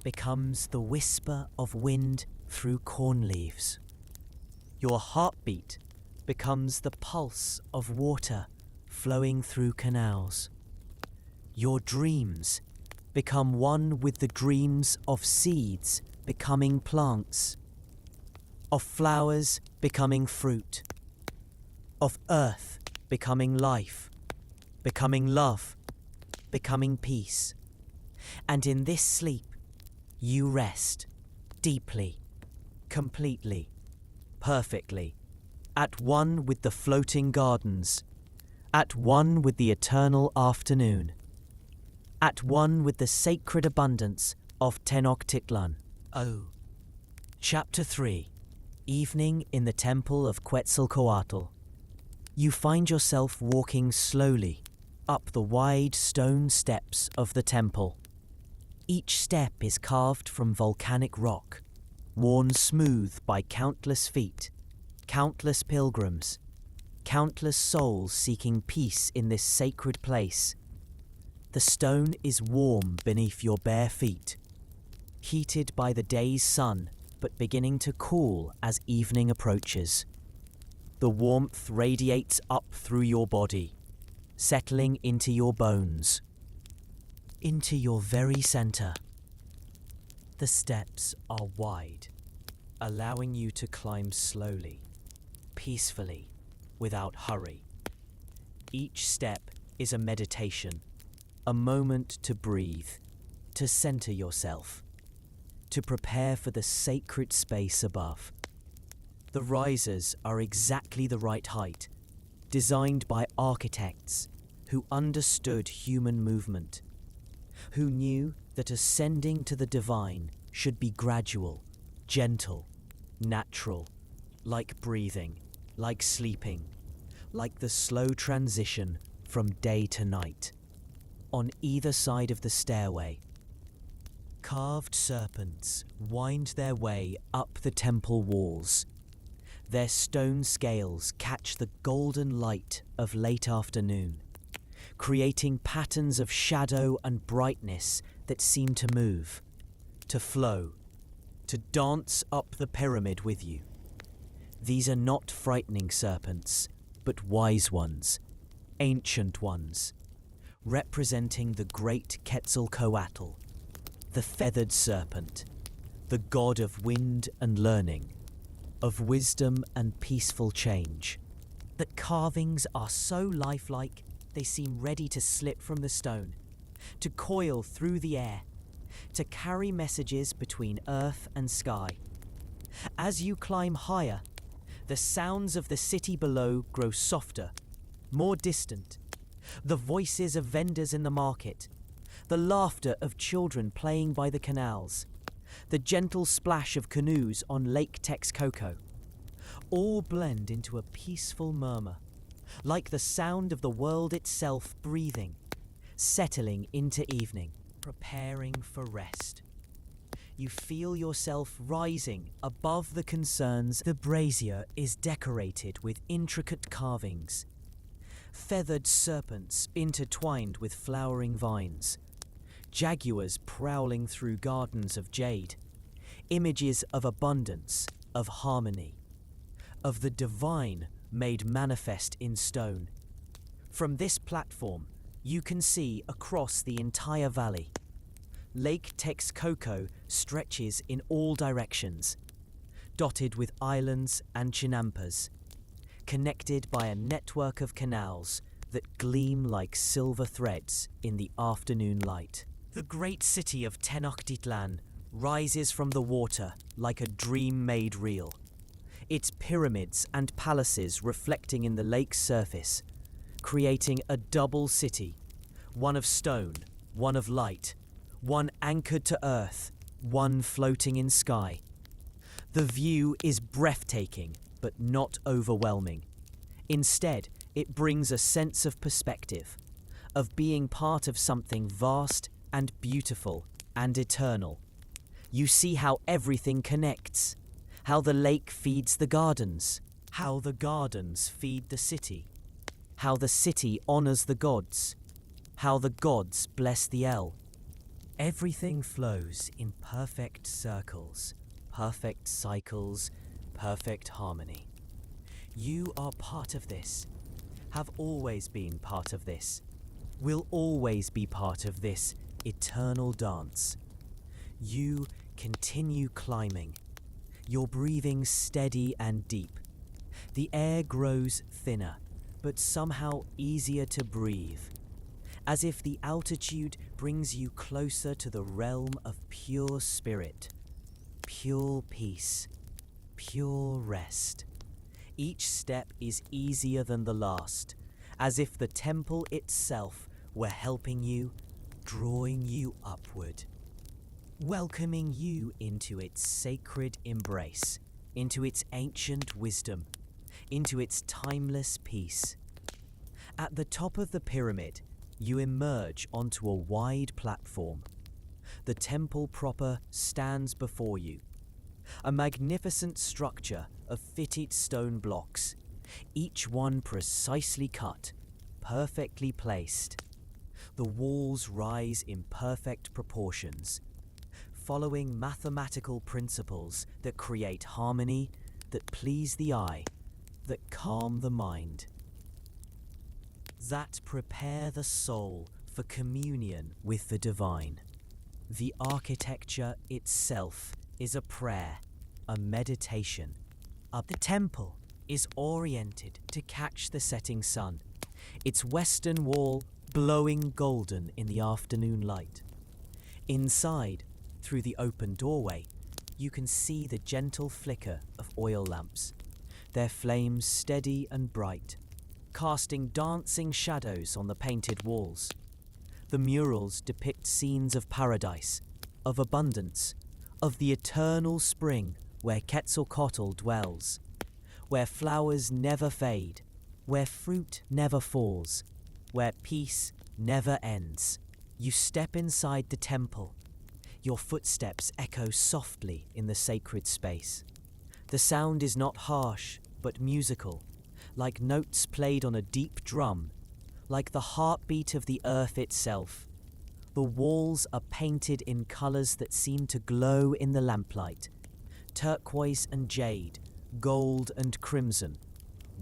becomes the whisper of wind through corn leaves. Your heartbeat becomes the pulse of water flowing through canals. Your dreams become one with the dreams of seeds becoming plants, of flowers becoming fruit, of earth becoming life, becoming love, becoming peace. And in this sleep, you rest deeply, completely, perfectly, at one with the floating gardens, at one with the eternal afternoon, at one with the sacred abundance of Tenochtitlan. Oh. Chapter 3. Evening in the Temple of Quetzalcoatl. You find yourself walking slowly up the wide stone steps of the temple. Each step is carved from volcanic rock, worn smooth by countless feet, countless pilgrims, countless souls seeking peace in this sacred place. The stone is warm beneath your bare feet, heated by the day's sun, but beginning to cool as evening approaches. The warmth radiates up through your body, settling into your bones, into your very center. The steps are wide, allowing you to climb slowly, peacefully, without hurry. Each step is a meditation, a moment to breathe, to center yourself, to prepare for the sacred space above. The risers are exactly the right height, designed by architects who understood human movement, who knew that ascending to the divine should be gradual, gentle, natural, like breathing, like sleeping, like the slow transition from day to night. On either side of the stairway, carved serpents wind their way up the temple walls. Their stone scales catch the golden light of late afternoon, creating patterns of shadow and brightness that seem to move, to flow, to dance up the pyramid with you. These are not frightening serpents, but wise ones, ancient ones, representing the great Quetzalcoatl, the feathered serpent, the god of wind and learning, of wisdom and peaceful change. The carvings are so lifelike they seem ready to slip from the stone, to coil through the air, to carry messages between earth and sky. As you climb higher, the sounds of the city below grow softer, more distant. The voices of vendors in the market, the laughter of children playing by the canals, the gentle splash of canoes on Lake Texcoco, all blend into a peaceful murmur, like the sound of the world itself breathing, settling into evening, preparing for rest. You feel yourself rising above the concerns. The brazier is decorated with intricate carvings, feathered serpents intertwined with flowering vines, jaguars prowling through gardens of jade, images of abundance, of harmony, of the divine made manifest in stone. From this platform, you can see across the entire valley. Lake Texcoco stretches in all directions, dotted with islands and chinampas, connected by a network of canals that gleam like silver threads in the afternoon light. The great city of Tenochtitlan rises from the water like a dream made real, its pyramids and palaces reflecting in the lake's surface, creating a double city, one of stone, one of light, one anchored to earth, one floating in sky. The view is breathtaking, but not overwhelming. Instead, it brings a sense of perspective, of being part of something vast and beautiful and eternal. You see how everything connects, how the lake feeds the gardens, how the gardens feed the city, how the city honors the gods, how the gods bless the L. Everything flows in perfect circles, perfect cycles, perfect harmony. You are part of this, have always been part of this, will always be part of this eternal dance. You continue climbing, your breathing steady and deep. The air grows thinner, but somehow easier to breathe, as if the altitude brings you closer to the realm of pure spirit, pure peace, pure rest. Each step is easier than the last, as if the temple itself were helping you, drawing you upward, welcoming you into its sacred embrace, into its ancient wisdom, into its timeless peace. At the top of the pyramid, you emerge onto a wide platform. The temple proper stands before you, a magnificent structure of fitted stone blocks, each one precisely cut, perfectly placed. The walls rise in perfect proportions, following mathematical principles that create harmony, that please the eye, that calm the mind, that prepare the soul for communion with the divine. The architecture itself is a prayer, a meditation. The temple is oriented to catch the setting sun, its western wall glowing golden in the afternoon light. Inside, through the open doorway, you can see the gentle flicker of oil lamps, their flames steady and bright, casting dancing shadows on the painted walls. The murals depict scenes of paradise, of abundance, of the eternal spring where Quetzalcoatl dwells, where flowers never fade, where fruit never falls, where peace never ends. You step inside the temple. Your footsteps echo softly in the sacred space. The sound is not harsh, but musical, like notes played on a deep drum, like the heartbeat of the earth itself. The walls are painted in colors that seem to glow in the lamplight, turquoise and jade, gold and crimson,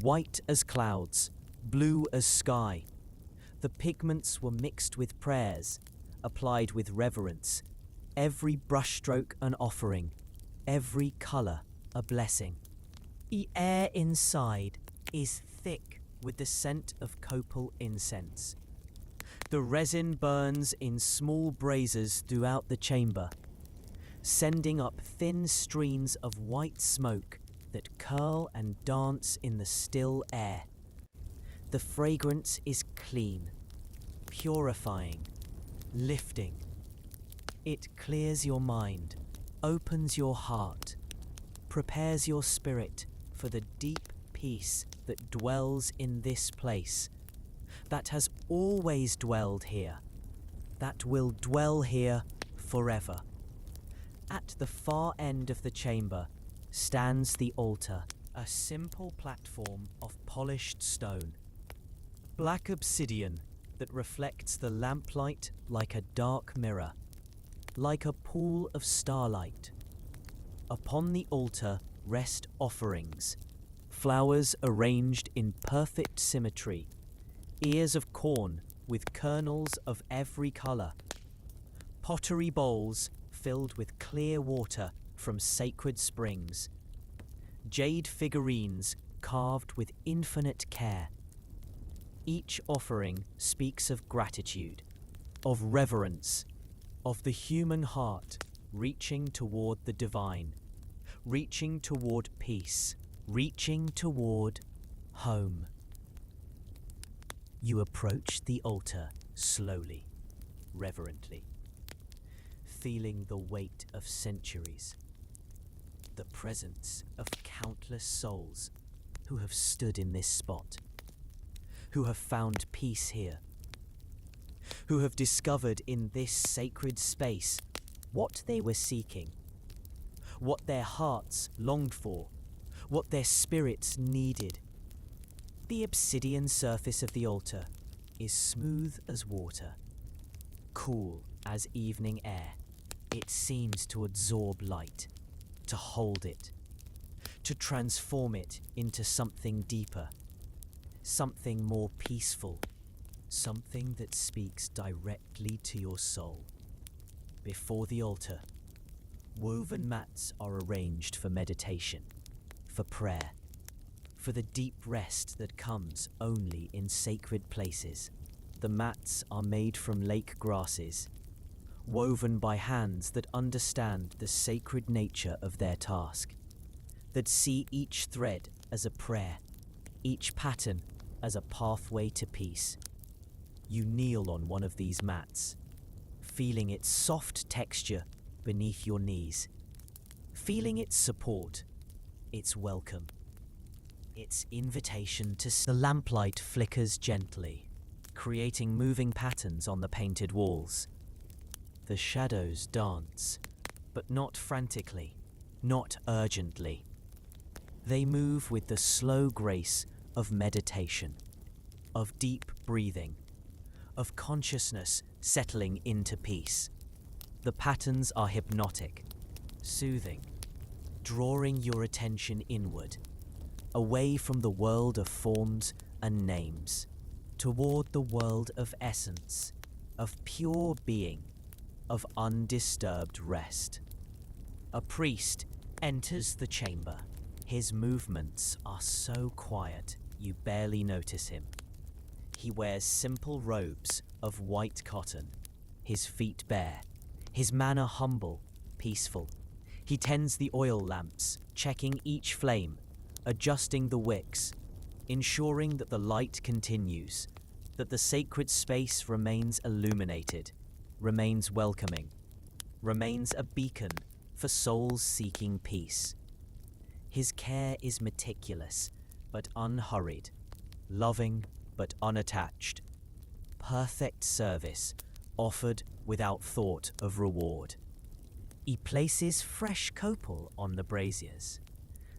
white as clouds, blue as sky. The pigments were mixed with prayers, applied with reverence, every brushstroke an offering, every color a blessing. The air inside is thick with the scent of copal incense. The resin burns in small braziers throughout the chamber, sending up thin streams of white smoke that curl and dance in the still air. The fragrance is clean, purifying, lifting. It clears your mind, opens your heart, prepares your spirit for the deep peace that dwells in this place, that has always dwelled here, that will dwell here forever. At the far end of the chamber stands the altar, a simple platform of polished stone, black obsidian that reflects the lamplight like a dark mirror, like a pool of starlight. Upon the altar rest offerings, flowers arranged in perfect symmetry, ears of corn with kernels of every color, pottery bowls filled with clear water from sacred springs, jade figurines carved with infinite care. Each offering speaks of gratitude, of reverence, of the human heart reaching toward the divine, reaching toward peace, reaching toward home. You approach the altar slowly, reverently, feeling the weight of centuries, the presence of countless souls who have stood in this spot, who have found peace here, who have discovered in this sacred space what they were seeking, what their hearts longed for, what their spirits needed. The obsidian surface of the altar is smooth as water, cool as evening air. It seems to absorb light, to hold it, to transform it into something deeper, something more peaceful, something that speaks directly to your soul. Before the altar, woven mats are arranged for meditation, for prayer, for the deep rest that comes only in sacred places. The mats are made from lake grasses, woven by hands that understand the sacred nature of their task, that see each thread as a prayer, each pattern as a pathway to peace. You kneel on one of these mats, feeling its soft texture beneath your knees, feeling its support, its welcome, its invitation to... The lamplight flickers gently, creating moving patterns on the painted walls. The shadows dance, but not frantically, not urgently. They move with the slow grace of meditation, of deep breathing, of consciousness settling into peace. The patterns are hypnotic, soothing, drawing your attention inward, away from the world of forms and names, toward the world of essence, of pure being, of undisturbed rest. A priest enters the chamber. His movements are so quiet you barely notice him. He wears simple robes of white cotton, his feet bare, his manner humble, peaceful. He tends the oil lamps, checking each flame, adjusting the wicks, ensuring that the light continues, that the sacred space remains illuminated, remains welcoming, remains a beacon for souls seeking peace. His care is meticulous but unhurried, loving but unattached. Perfect service offered without thought of reward. He places fresh copal on the braziers.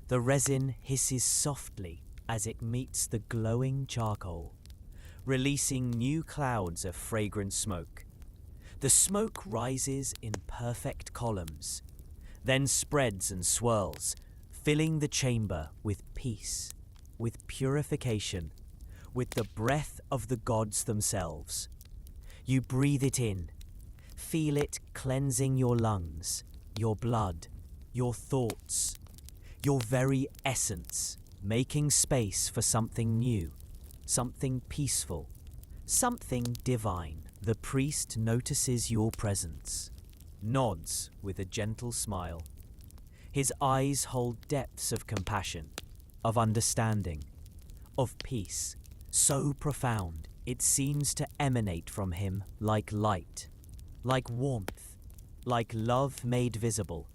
The resin hisses softly as it meets the glowing charcoal, releasing new clouds of fragrant smoke. The smoke rises in perfect columns, then spreads and swirls, filling the chamber with peace, with purification, with the breath of the gods themselves. You breathe it in, feel it cleansing your lungs, your blood, your thoughts, your very essence, making space for something new, something peaceful, something divine. The priest notices your presence, nods with a gentle smile. His eyes hold depths of compassion, of understanding, of peace, so profound it seems to emanate from him like light, like warmth, like love made visible.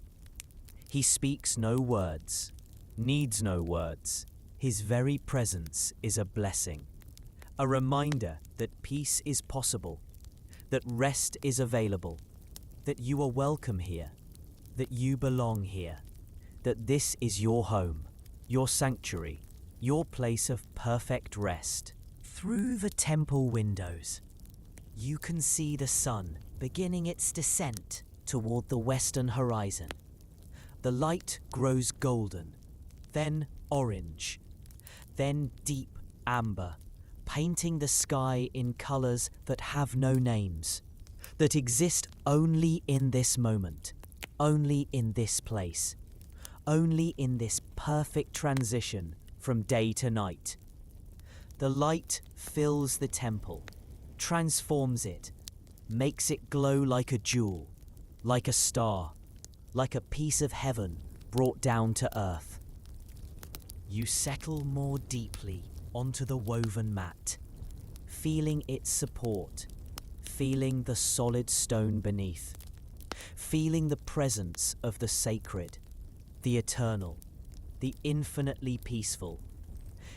He speaks no words, needs no words. His very presence is a blessing, a reminder that peace is possible, that rest is available, that you are welcome here, that you belong here, that this is your home, your sanctuary, your place of perfect rest. Through the temple windows, you can see the sun beginning its descent toward the western horizon. The light grows golden, then orange, then deep amber, painting the sky in colors that have no names, that exist only in this moment, only in this place, only in this perfect transition from day to night. The light fills the temple, transforms it, makes it glow like a jewel, like a star, like a piece of heaven brought down to earth. You settle more deeply onto the woven mat, feeling its support, feeling the solid stone beneath, feeling the presence of the sacred, the eternal, the infinitely peaceful.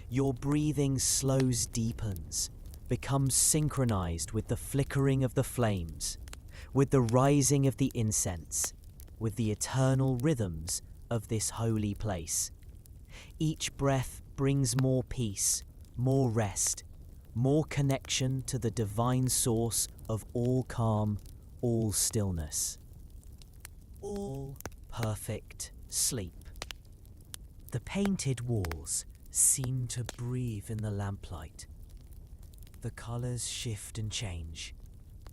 Your breathing slows, deepens, becomes synchronized with the flickering of the flames, with the rising of the incense, with the eternal rhythms of this holy place. Each breath brings more peace, more rest, more connection to the divine source of all calm, all stillness, all perfect sleep. The painted walls seem to breathe in the lamplight. The colors shift and change,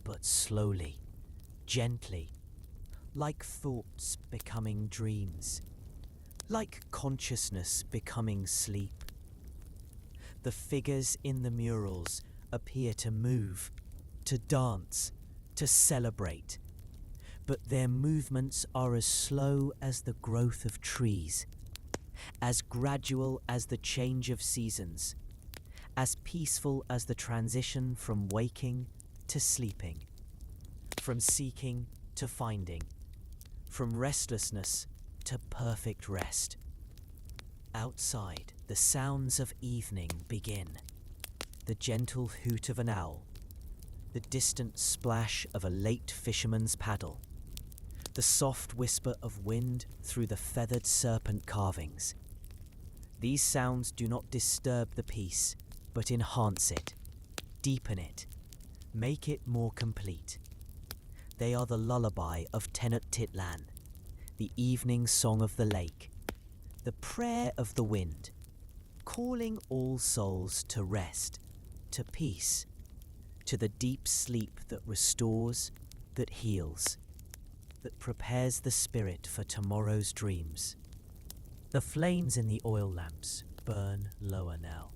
but slowly, gently, like thoughts becoming dreams, like consciousness becoming sleep. The figures in the murals appear to move, to dance, to celebrate, but their movements are as slow as the growth of trees, as gradual as the change of seasons, as peaceful as the transition from waking to sleeping, from seeking to finding, from restlessness to perfect rest. Outside, the sounds of evening begin. The gentle hoot of an owl, the distant splash of a late fisherman's paddle, the soft whisper of wind through the feathered serpent carvings. These sounds do not disturb the peace, but enhance it, deepen it, make it more complete. They are the lullaby of Tenochtitlan, the evening song of the lake, the prayer of the wind, calling all souls to rest, to peace, to the deep sleep that restores, that heals, that prepares the spirit for tomorrow's dreams. The flames in the oil lamps burn lower now,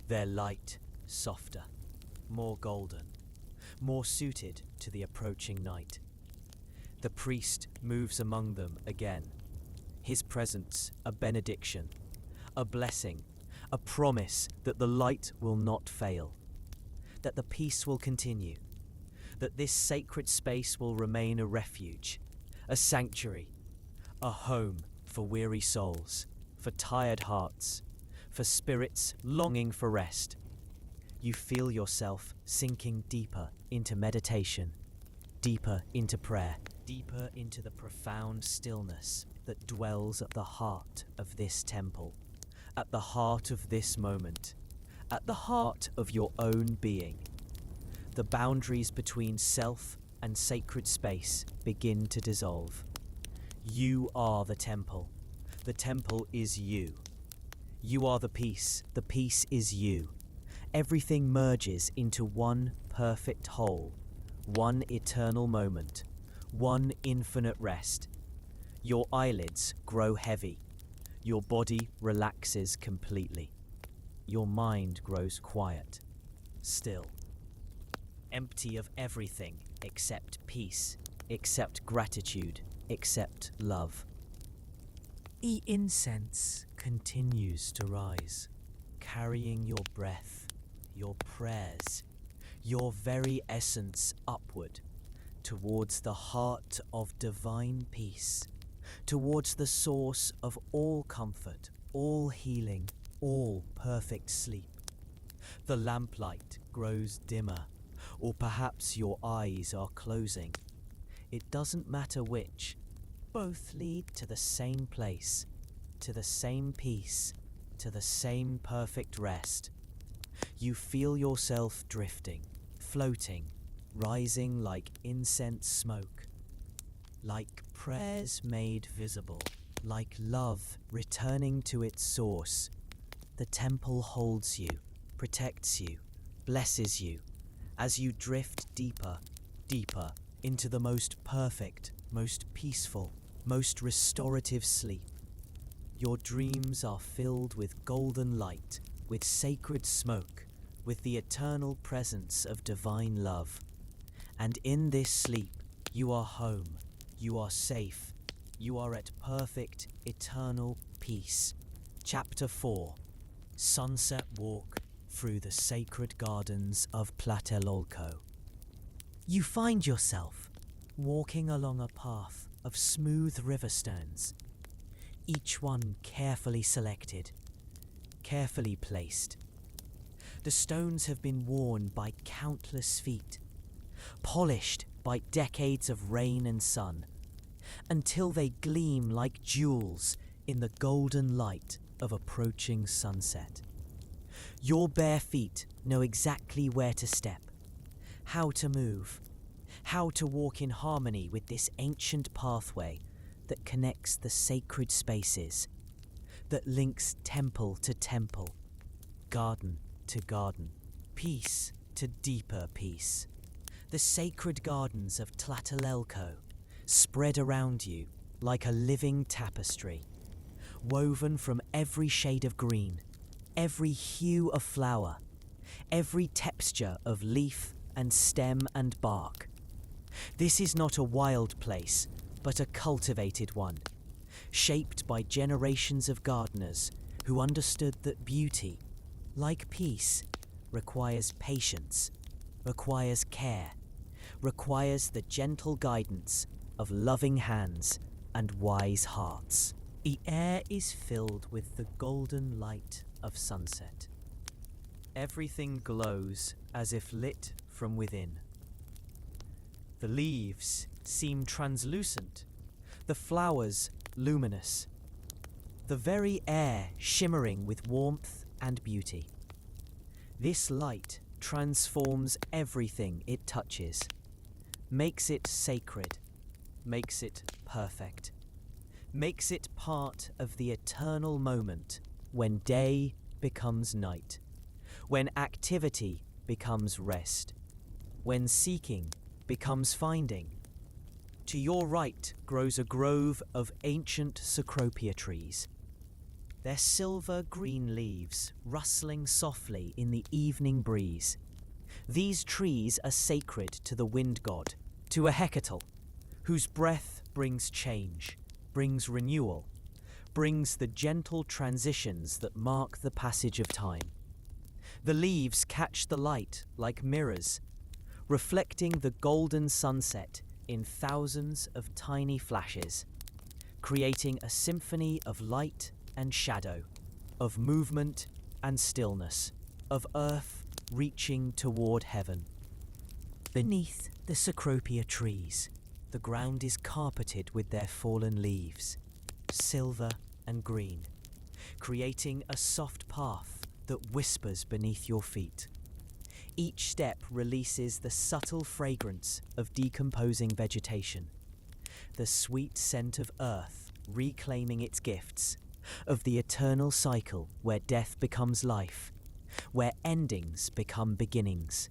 their light softer, more golden, more suited to the approaching night. The priest moves among them again, his presence a benediction, a blessing, a promise that the light will not fail, that the peace will continue, that this sacred space will remain a refuge, a sanctuary, a home for weary souls, for tired hearts, for spirits longing for rest. You feel yourself sinking deeper into meditation, deeper into prayer, deeper into the profound stillness that dwells at the heart of this temple, at the heart of this moment, at the heart of your own being. The boundaries between self and sacred space begin to dissolve. You are the temple. The temple is you. You are the peace is you. Everything merges into one perfect whole, one eternal moment, one infinite rest. Your eyelids grow heavy. Your body relaxes completely. Your mind grows quiet, still, empty of everything except peace, except gratitude, except love. The incense continues to rise, carrying your breath, your prayers, your very essence upward, towards the heart of divine peace, towards the source of all comfort, all healing, all perfect sleep. The lamplight grows dimmer, or perhaps your eyes are closing. It doesn't matter which. Both lead to the same place, to the same peace, to the same perfect rest. You feel yourself drifting, floating, rising like incense smoke, like prayers made visible, like love returning to its source. The temple holds you, protects you, blesses you, as you drift deeper, deeper into the most perfect, most peaceful, most restorative sleep. Your dreams are filled with golden light, with sacred smoke, with the eternal presence of divine love. And in this sleep, you are home, you are safe, you are at perfect, eternal peace. Chapter 4. Sunset Walk through the sacred gardens of Tlatelolco. You find yourself walking along a path of smooth river stones, each one carefully selected, carefully placed. The stones have been worn by countless feet, polished by decades of rain and sun, until they gleam like jewels in the golden light of approaching sunset. Your bare feet know exactly where to step, how to move, how to walk in harmony with this ancient pathway that connects the sacred spaces, that links temple to temple, garden to garden, peace to deeper peace. The sacred gardens of Tlatelolco spread around you like a living tapestry, woven from every shade of green, every hue of flower, every texture of leaf and stem and bark. This is not a wild place, but a cultivated one, shaped by generations of gardeners who understood that beauty, like peace, requires patience, requires care, requires the gentle guidance of loving hands and wise hearts. The air is filled with the golden light of sunset. Everything glows as if lit from within. The leaves seem translucent, the flowers luminous, the very air shimmering with warmth and beauty. This light transforms everything it touches, makes it sacred, makes it perfect, makes it part of the eternal moment when day becomes night, when activity becomes rest, when seeking becomes finding. To your right grows a grove of ancient cecropia trees, their silver-green leaves rustling softly in the evening breeze. These trees are sacred to the wind god, to a Hecatl, whose breath brings change, brings renewal, brings the gentle transitions that mark the passage of time. The leaves catch the light like mirrors, reflecting the golden sunset in thousands of tiny flashes, creating a symphony of light and shadow, of movement and stillness, of earth reaching toward heaven. Beneath the cecropia trees, the ground is carpeted with their fallen leaves, silver and green, creating a soft path that whispers beneath your feet. Each step releases the subtle fragrance of decomposing vegetation, the sweet scent of earth reclaiming its gifts, of the eternal cycle where death becomes life, where endings become beginnings,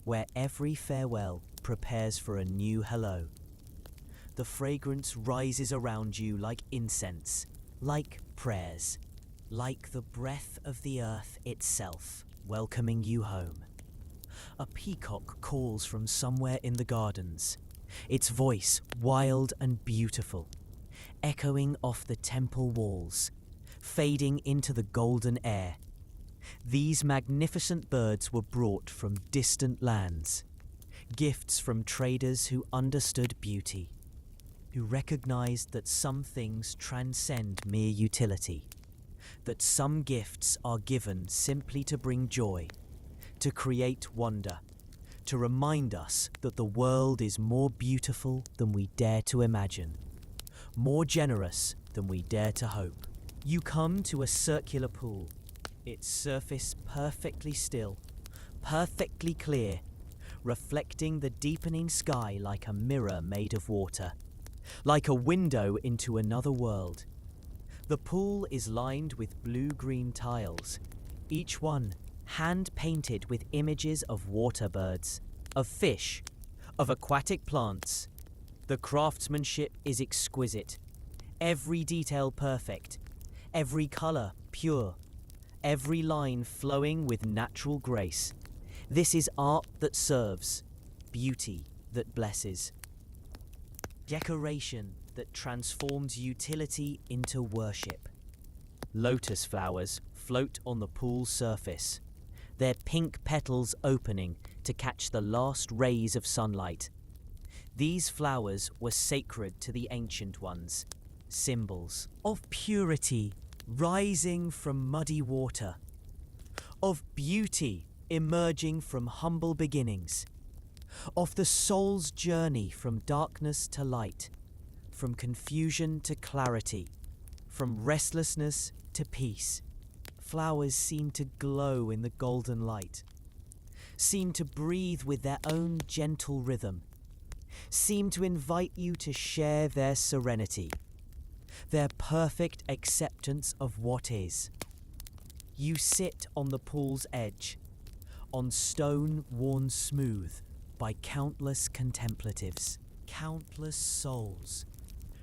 where every farewell prepares for a new hello. The fragrance rises around you like incense, like prayers, like the breath of the earth itself, welcoming you home. A peacock calls from somewhere in the gardens, its voice wild and beautiful, echoing off the temple walls, fading into the golden air. These magnificent birds were brought from distant lands, gifts from traders who understood beauty, who recognized that some things transcend mere utility, that some gifts are given simply to bring joy, to create wonder, to remind us that the world is more beautiful than we dare to imagine, more generous than we dare to hope. You come to a circular pool, its surface perfectly still, perfectly clear, reflecting the deepening sky like a mirror made of water, like a window into another world. The pool is lined with blue-green tiles, each one hand-painted with images of water birds, of fish, of aquatic plants. The craftsmanship is exquisite, every detail perfect, every color pure, every line flowing with natural grace. This is art that serves, beauty that blesses, decoration that transforms utility into worship. Lotus flowers float on the pool's surface, their pink petals opening to catch the last rays of sunlight. These flowers were sacred to the ancient ones, symbols of purity rising from muddy water, of beauty emerging from humble beginnings, of the soul's journey from darkness to light, from confusion to clarity, from restlessness to peace, flowers seem to glow in the golden light, seem to breathe with their own gentle rhythm, seem to invite you to share their serenity, their perfect acceptance of what is. You sit on the pool's edge, on stone worn smooth by countless contemplatives, countless souls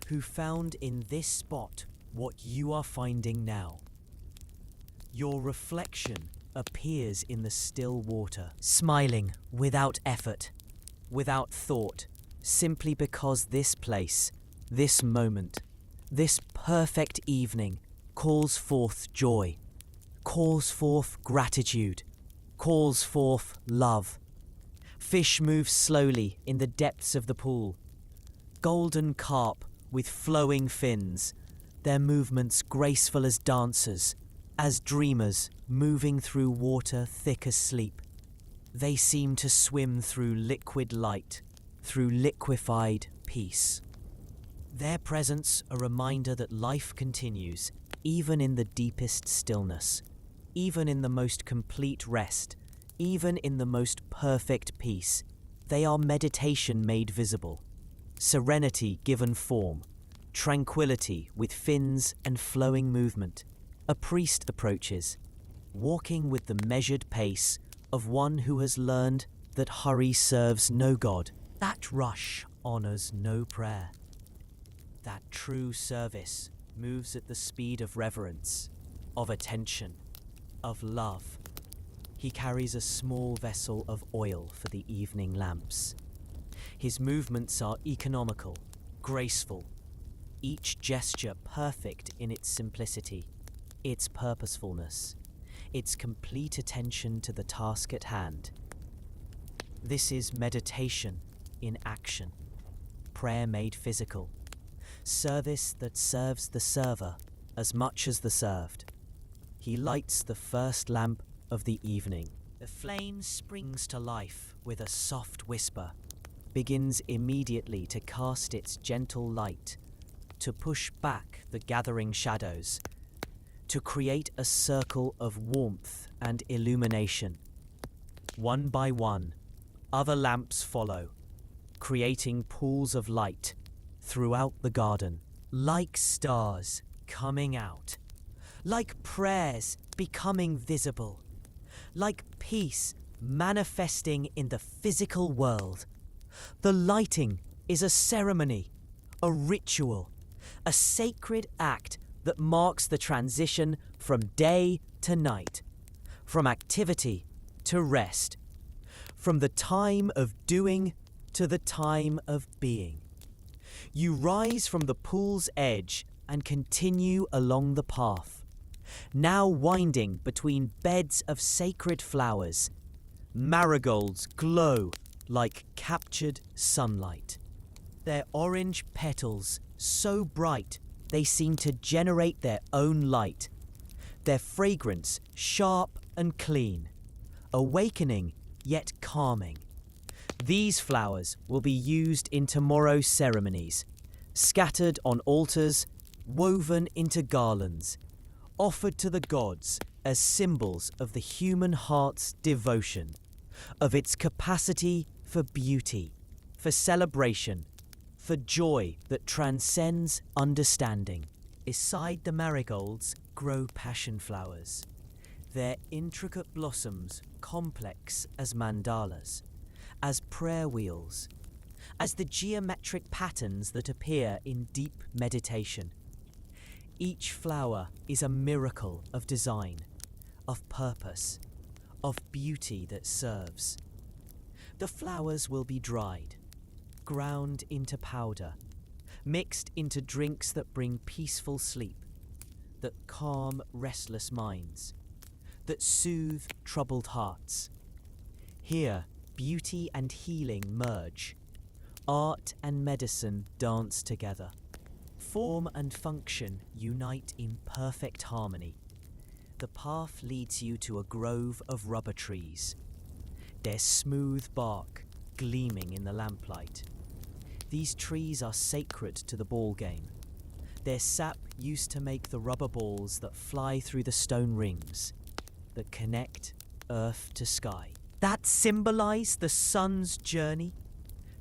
who found in this spot what you are finding now. Your reflection appears in the still water, smiling without effort, without thought, simply because this place, this moment, this perfect evening calls forth joy, calls forth gratitude, calls forth love. Fish move slowly in the depths of the pool. Golden carp with flowing fins, their movements graceful as dancers, as dreamers moving through water thick as sleep. They seem to swim through liquid light, through liquefied peace. Their presence a reminder that life continues, even in the deepest stillness, even in the most complete rest, even in the most perfect peace. They are meditation made visible, serenity given form, tranquility with fins and flowing movement. A priest approaches, walking with the measured pace of one who has learned that hurry serves no God, that rush honors no prayer. That true service moves at the speed of reverence, of attention, of love. He carries a small vessel of oil for the evening lamps. His movements are economical, graceful, each gesture perfect in its simplicity, its purposefulness, its complete attention to the task at hand. This is meditation in action, prayer made physical, service that serves the server as much as the served. He lights the first lamp of the evening. The flame springs to life with a soft whisper, begins immediately to cast its gentle light, to push back the gathering shadows, to create a circle of warmth and illumination. One by one, other lamps follow, creating pools of light throughout the garden, like stars coming out, like prayers becoming visible, like peace manifesting in the physical world. The lighting is a ceremony, a ritual, a sacred act that marks the transition from day to night, from activity to rest, from the time of doing to the time of being. You rise from the pool's edge and continue along the path, now winding between beds of sacred flowers. Marigolds glow like captured sunlight. Their orange petals so bright they seem to generate their own light. Their fragrance sharp and clean, awakening yet calming. These flowers will be used in tomorrow's ceremonies, scattered on altars, woven into garlands, offered to the gods as symbols of the human heart's devotion, of its capacity for beauty, for celebration, for joy that transcends understanding. Beside the marigolds grow passion flowers, their intricate blossoms complex as mandalas, as prayer wheels, as the geometric patterns that appear in deep meditation. Each flower is a miracle of design, of purpose, of beauty that serves. The flowers will be dried, ground into powder, mixed into drinks that bring peaceful sleep, that calm restless minds, that soothe troubled hearts. Here, beauty and healing merge. Art and medicine dance together. Form and function unite in perfect harmony. The path leads you to a grove of rubber trees, their smooth bark gleaming in the lamplight. These trees are sacred to the ball game. Their sap used to make the rubber balls that fly through the stone rings that connect earth to sky. That symbolize the sun's journey,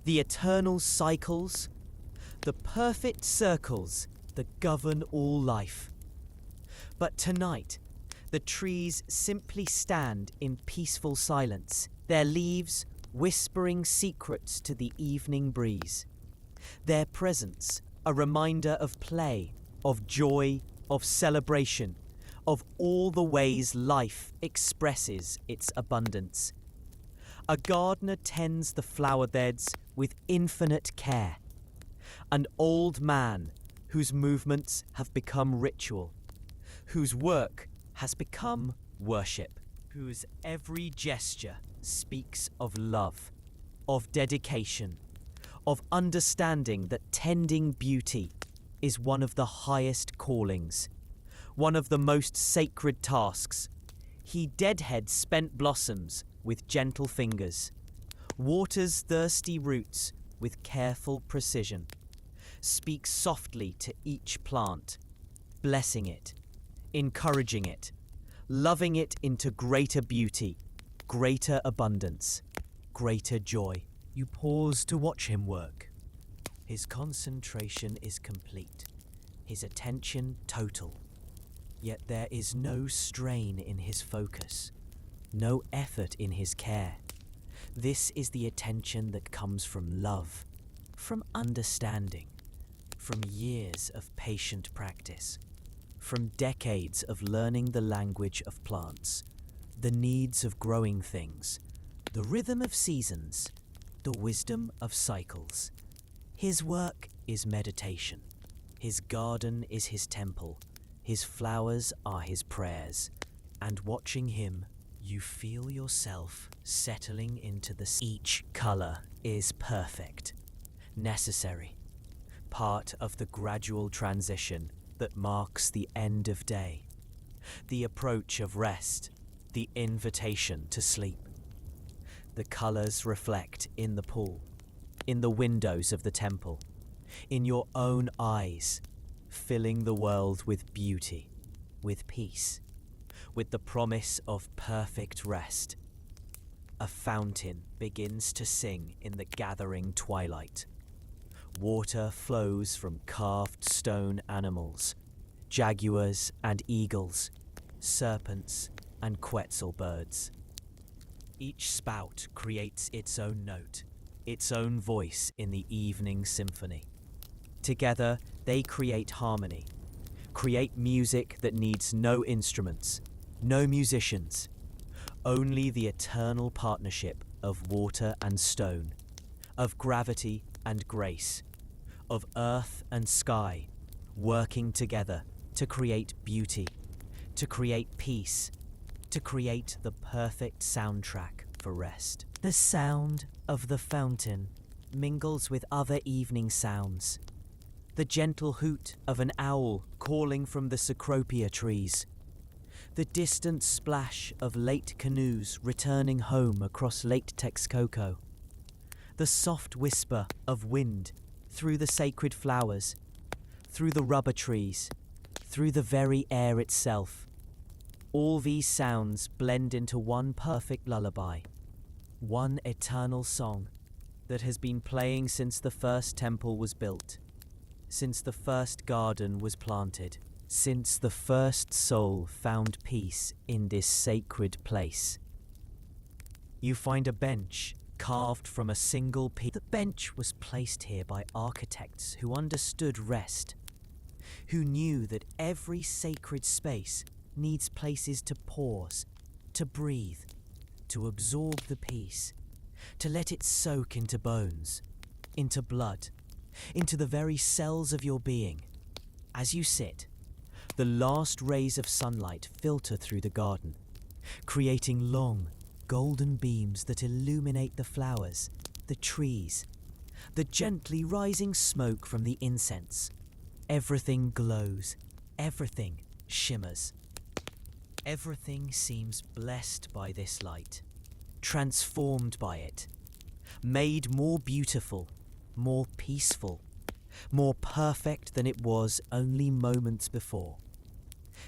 the eternal cycles, the perfect circles that govern all life. But tonight, the trees simply stand in peaceful silence, their leaves whispering secrets to the evening breeze. Their presence, a reminder of play, of joy, of celebration, of all the ways life expresses its abundance. A gardener tends the flower beds with infinite care. An old man whose movements have become ritual, whose work has become worship, whose every gesture speaks of love, of dedication, of understanding that tending beauty is one of the highest callings, one of the most sacred tasks. He deadheads spent blossoms with gentle fingers, waters thirsty roots with careful precision, speaks softly to each plant, blessing it, encouraging it, loving it into greater beauty, greater abundance, greater joy. You pause to watch him work. His concentration is complete, his attention total. Yet there is no strain in his focus, no effort in his care. This is the attention that comes from love, from understanding, from years of patient practice, from decades of learning the language of plants, the needs of growing things, the rhythm of seasons, the wisdom of cycles. His work is meditation. His garden is his temple. His flowers are his prayers. And watching him, you feel yourself settling into the each color is perfect, necessary, part of the gradual transition that marks the end of day, the approach of rest, the invitation to sleep. The colors reflect in the pool, in the windows of the temple, in your own eyes, filling the world with beauty, with peace, with the promise of perfect rest. A fountain begins to sing in the gathering twilight. Water flows from carved stone animals, jaguars and eagles, serpents and quetzal birds. Each spout creates its own note, its own voice in the evening symphony. Together, they create harmony, create music that needs no instruments, no musicians, only the eternal partnership of water and stone, of gravity and grace, of earth and sky, working together to create beauty, to create peace, to create the perfect soundtrack for rest. The sound of the fountain mingles with other evening sounds. The gentle hoot of an owl calling from the cecropia trees. The distant splash of late canoes returning home across Lake Texcoco. The soft whisper of wind through the sacred flowers, through the rubber trees, through the very air itself. All these sounds blend into one perfect lullaby, one eternal song that has been playing since the first temple was built, since the first garden was planted, since the first soul found peace in this sacred place. You find a bench carved from a single piece. The bench was placed here by architects who understood rest, who knew that every sacred space needs places to pause, to breathe, to absorb the peace, to let it soak into bones, into blood, into the very cells of your being. As you sit, the last rays of sunlight filter through the garden, creating long, golden beams that illuminate the flowers, the trees, the gently rising smoke from the incense. Everything glows, everything shimmers. Everything seems blessed by this light, transformed by it, made more beautiful, more peaceful, more perfect than it was only moments before.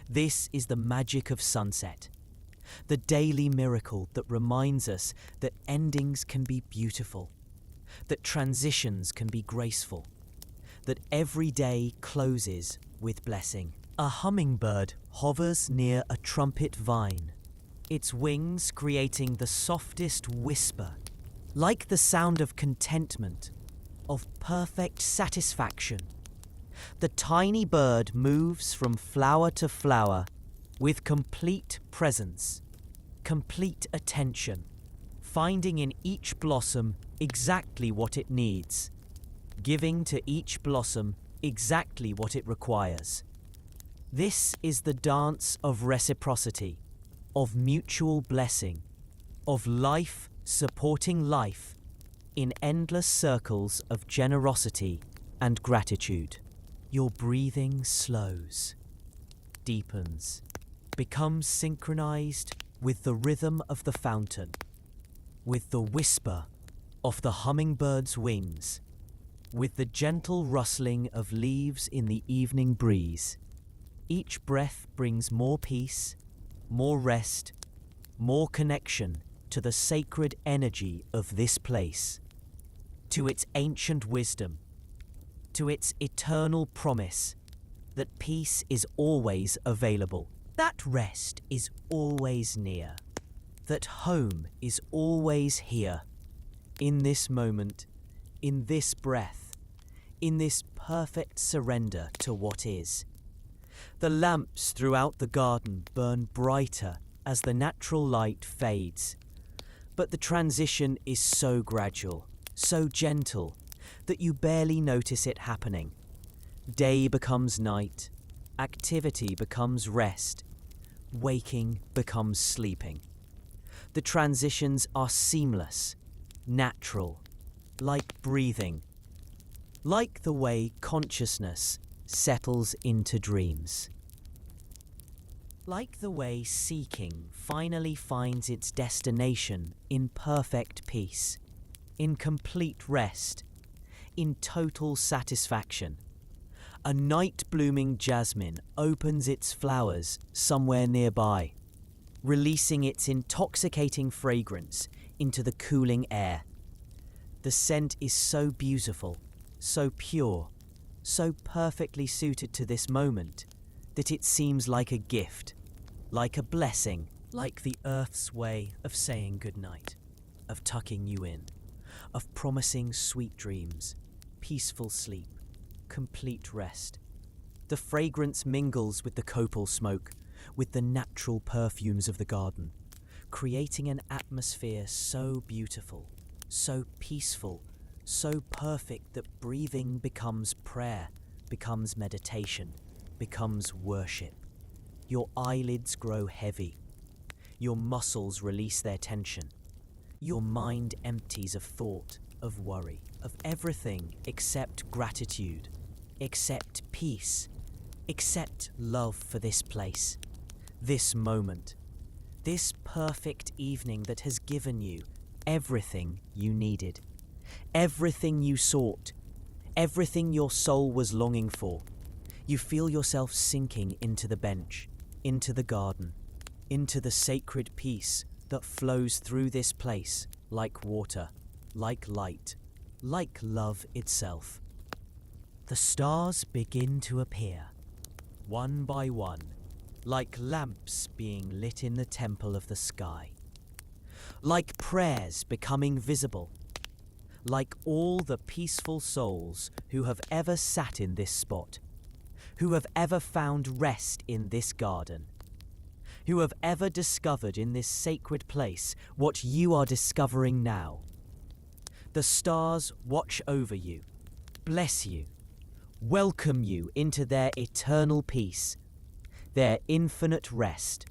This is the magic of sunset, the daily miracle that reminds us that endings can be beautiful, that transitions can be graceful, that every day closes with blessing. A hummingbird hovers near a trumpet vine, its wings creating the softest whisper, like the sound of contentment, of perfect satisfaction. The tiny bird moves from flower to flower with complete presence, complete attention, finding in each blossom exactly what it needs, giving to each blossom exactly what it requires. This is the dance of reciprocity, of mutual blessing, of life supporting life in endless circles of generosity and gratitude. Your breathing slows, deepens, becomes synchronized with the rhythm of the fountain, with the whisper of the hummingbird's wings, with the gentle rustling of leaves in the evening breeze. Each breath brings more peace, more rest, more connection to the sacred energy of this place, to its ancient wisdom, to its eternal promise that peace is always available, that rest is always near, that home is always here, in this moment, in this breath, in this perfect surrender to what is. The lamps throughout the garden burn brighter as the natural light fades, but the transition is so gradual, so gentle, that you barely notice it happening. Day becomes night, activity becomes rest, waking becomes sleeping. The transitions are seamless, natural, like breathing, like the way consciousness settles into dreams. Like the way seeking finally finds its destination in perfect peace, in complete rest, in total satisfaction. A night-blooming jasmine opens its flowers somewhere nearby, releasing its intoxicating fragrance into the cooling air. The scent is so beautiful, so pure, so perfectly suited to this moment that it seems like a gift, like a blessing, like the earth's way of saying goodnight, of tucking you in, of promising sweet dreams, peaceful sleep, complete rest. The fragrance mingles with the copal smoke, with the natural perfumes of the garden, creating an atmosphere so beautiful, so peaceful, so perfect that breathing becomes prayer, becomes meditation, becomes worship. Your eyelids grow heavy. Your muscles release their tension. Your mind empties of thought, of worry, of everything except gratitude, except peace, except love for this place, this moment, this perfect evening that has given you everything you needed, everything you sought, everything your soul was longing for. You feel yourself sinking into the bench, into the garden, into the sacred peace that flows through this place like water, like light, like love itself. The stars begin to appear, one by one, like lamps being lit in the temple of the sky, like prayers becoming visible, like all the peaceful souls who have ever sat in this spot, who have ever found rest in this garden, who have ever discovered in this sacred place what you are discovering now. The stars watch over you, bless you, welcome you into their eternal peace, their infinite rest,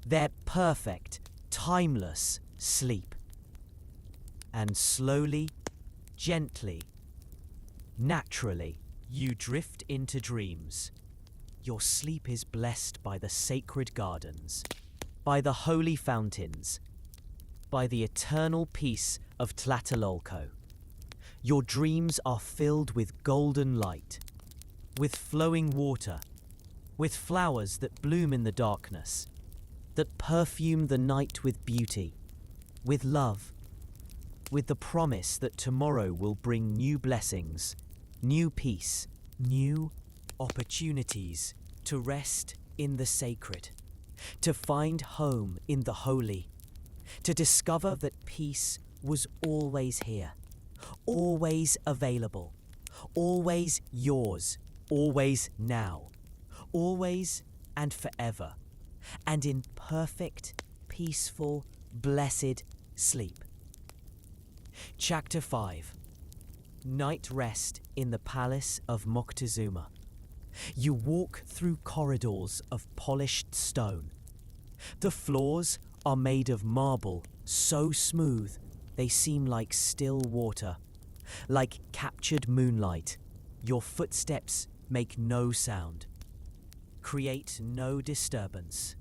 their perfect, timeless sleep. And slowly, gently, naturally, you drift into dreams. Your sleep is blessed by the sacred gardens, by the holy fountains, by the eternal peace of Tlatelolco. Your dreams are filled with golden light, with flowing water, with flowers that bloom in the darkness, that perfume the night with beauty, with love, with the promise that tomorrow will bring new blessings, new peace, new opportunities to rest in the sacred, to find home in the holy, to discover that peace was always here, always available, always yours, always now, always and forever, and in perfect, peaceful, blessed sleep. Chapter 5. Night Rest in the Palace of Moctezuma. You walk through corridors of polished stone. The floors are made of marble so smooth they seem like still water, like captured moonlight. Your footsteps make no sound, create no disturbance.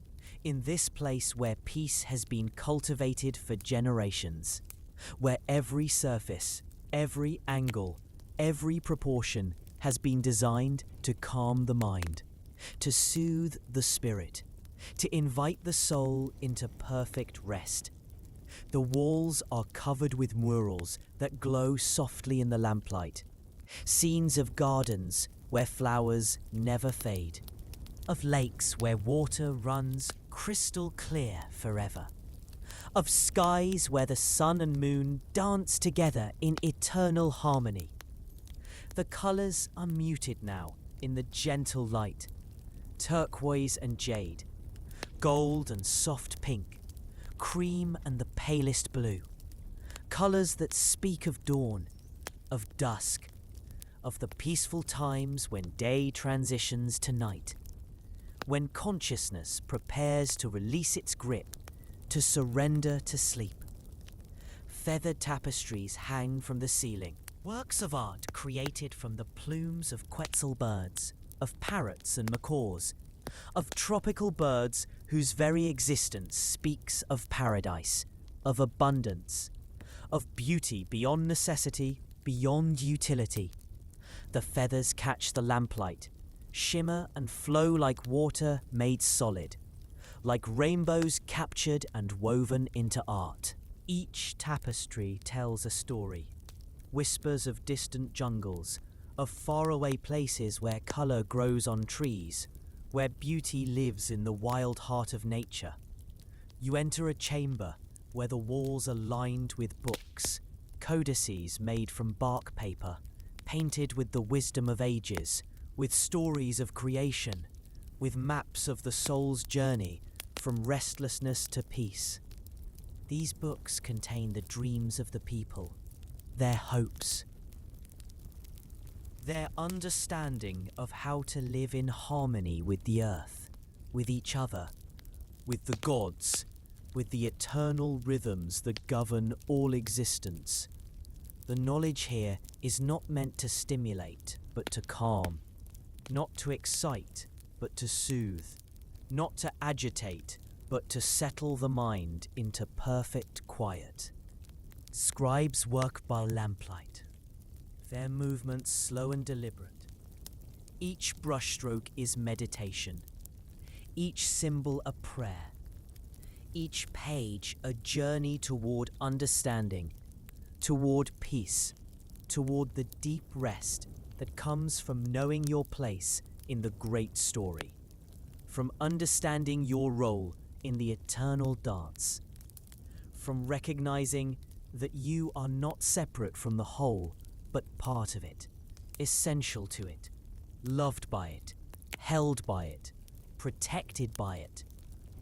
In this place where peace has been cultivated for generations, where every surface, every angle, every proportion has been designed to calm the mind, to soothe the spirit, to invite the soul into perfect rest. The walls are covered with murals that glow softly in the lamplight, scenes of gardens where flowers never fade, of lakes where water runs crystal clear forever, of skies where the sun and moon dance together in eternal harmony. The colours are muted now in the gentle light, turquoise and jade, gold and soft pink, cream and the palest blue, colours that speak of dawn, of dusk, of the peaceful times when day transitions to night, when consciousness prepares to release its grip, to surrender to sleep. Feathered tapestries hang from the ceiling, works of art created from the plumes of quetzal birds, of parrots and macaws, of tropical birds whose very existence speaks of paradise, of abundance, of beauty beyond necessity, beyond utility. The feathers catch the lamplight, shimmer and flow like water made solid, like rainbows captured and woven into art. Each tapestry tells a story, whispers of distant jungles, of faraway places where colour grows on trees, where beauty lives in the wild heart of nature. You enter a chamber where the walls are lined with books, codices made from bark paper, painted with the wisdom of ages, with stories of creation, with maps of the soul's journey from restlessness to peace. These books contain the dreams of the people, their hopes, their understanding of how to live in harmony with the earth, with each other, with the gods, with the eternal rhythms that govern all existence. The knowledge here is not meant to stimulate, but to calm, not to excite, but to soothe, not to agitate, but to settle the mind into perfect quiet. Scribes work by lamplight, their movements slow and deliberate. Each brushstroke is meditation, each symbol a prayer, each page a journey toward understanding, toward peace, toward the deep rest that comes from knowing your place in the great story, from understanding your role in the eternal dance, from recognizing that you are not separate from the whole, but part of it, essential to it, loved by it, held by it, protected by it,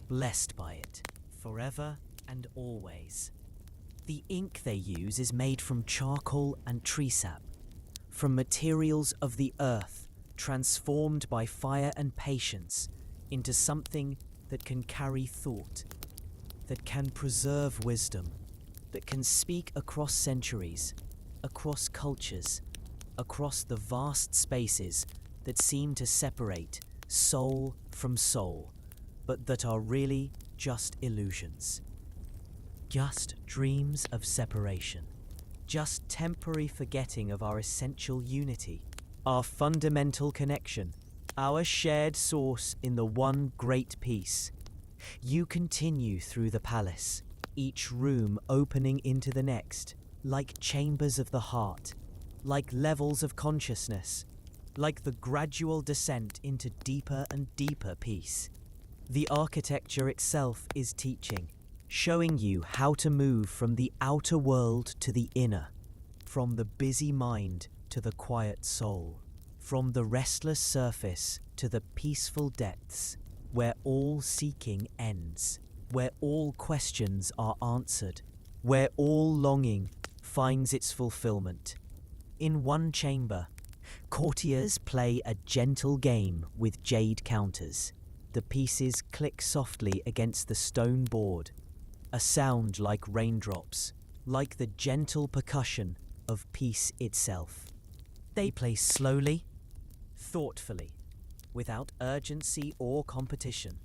blessed by it, forever and always. The ink they use is made from charcoal and tree sap, from materials of the earth, transformed by fire and patience into something that can carry thought, that can preserve wisdom, that can speak across centuries, across cultures, across the vast spaces that seem to separate soul from soul, but that are really just illusions, just dreams of separation. just temporary forgetting of our essential unity, our fundamental connection, our shared source in the one great peace. You continue through the palace, each room opening into the next, like chambers of the heart, like levels of consciousness, like the gradual descent into deeper and deeper peace. The architecture itself is teaching, showing you how to move from the outer world to the inner, from the busy mind to the quiet soul, from the restless surface to the peaceful depths, where all seeking ends, where all questions are answered, where all longing finds its fulfillment. In one chamber, courtiers play a gentle game with jade counters. The pieces click softly against the stone board, a sound like raindrops, like the gentle percussion of peace itself. They play slowly, thoughtfully, without urgency or competition.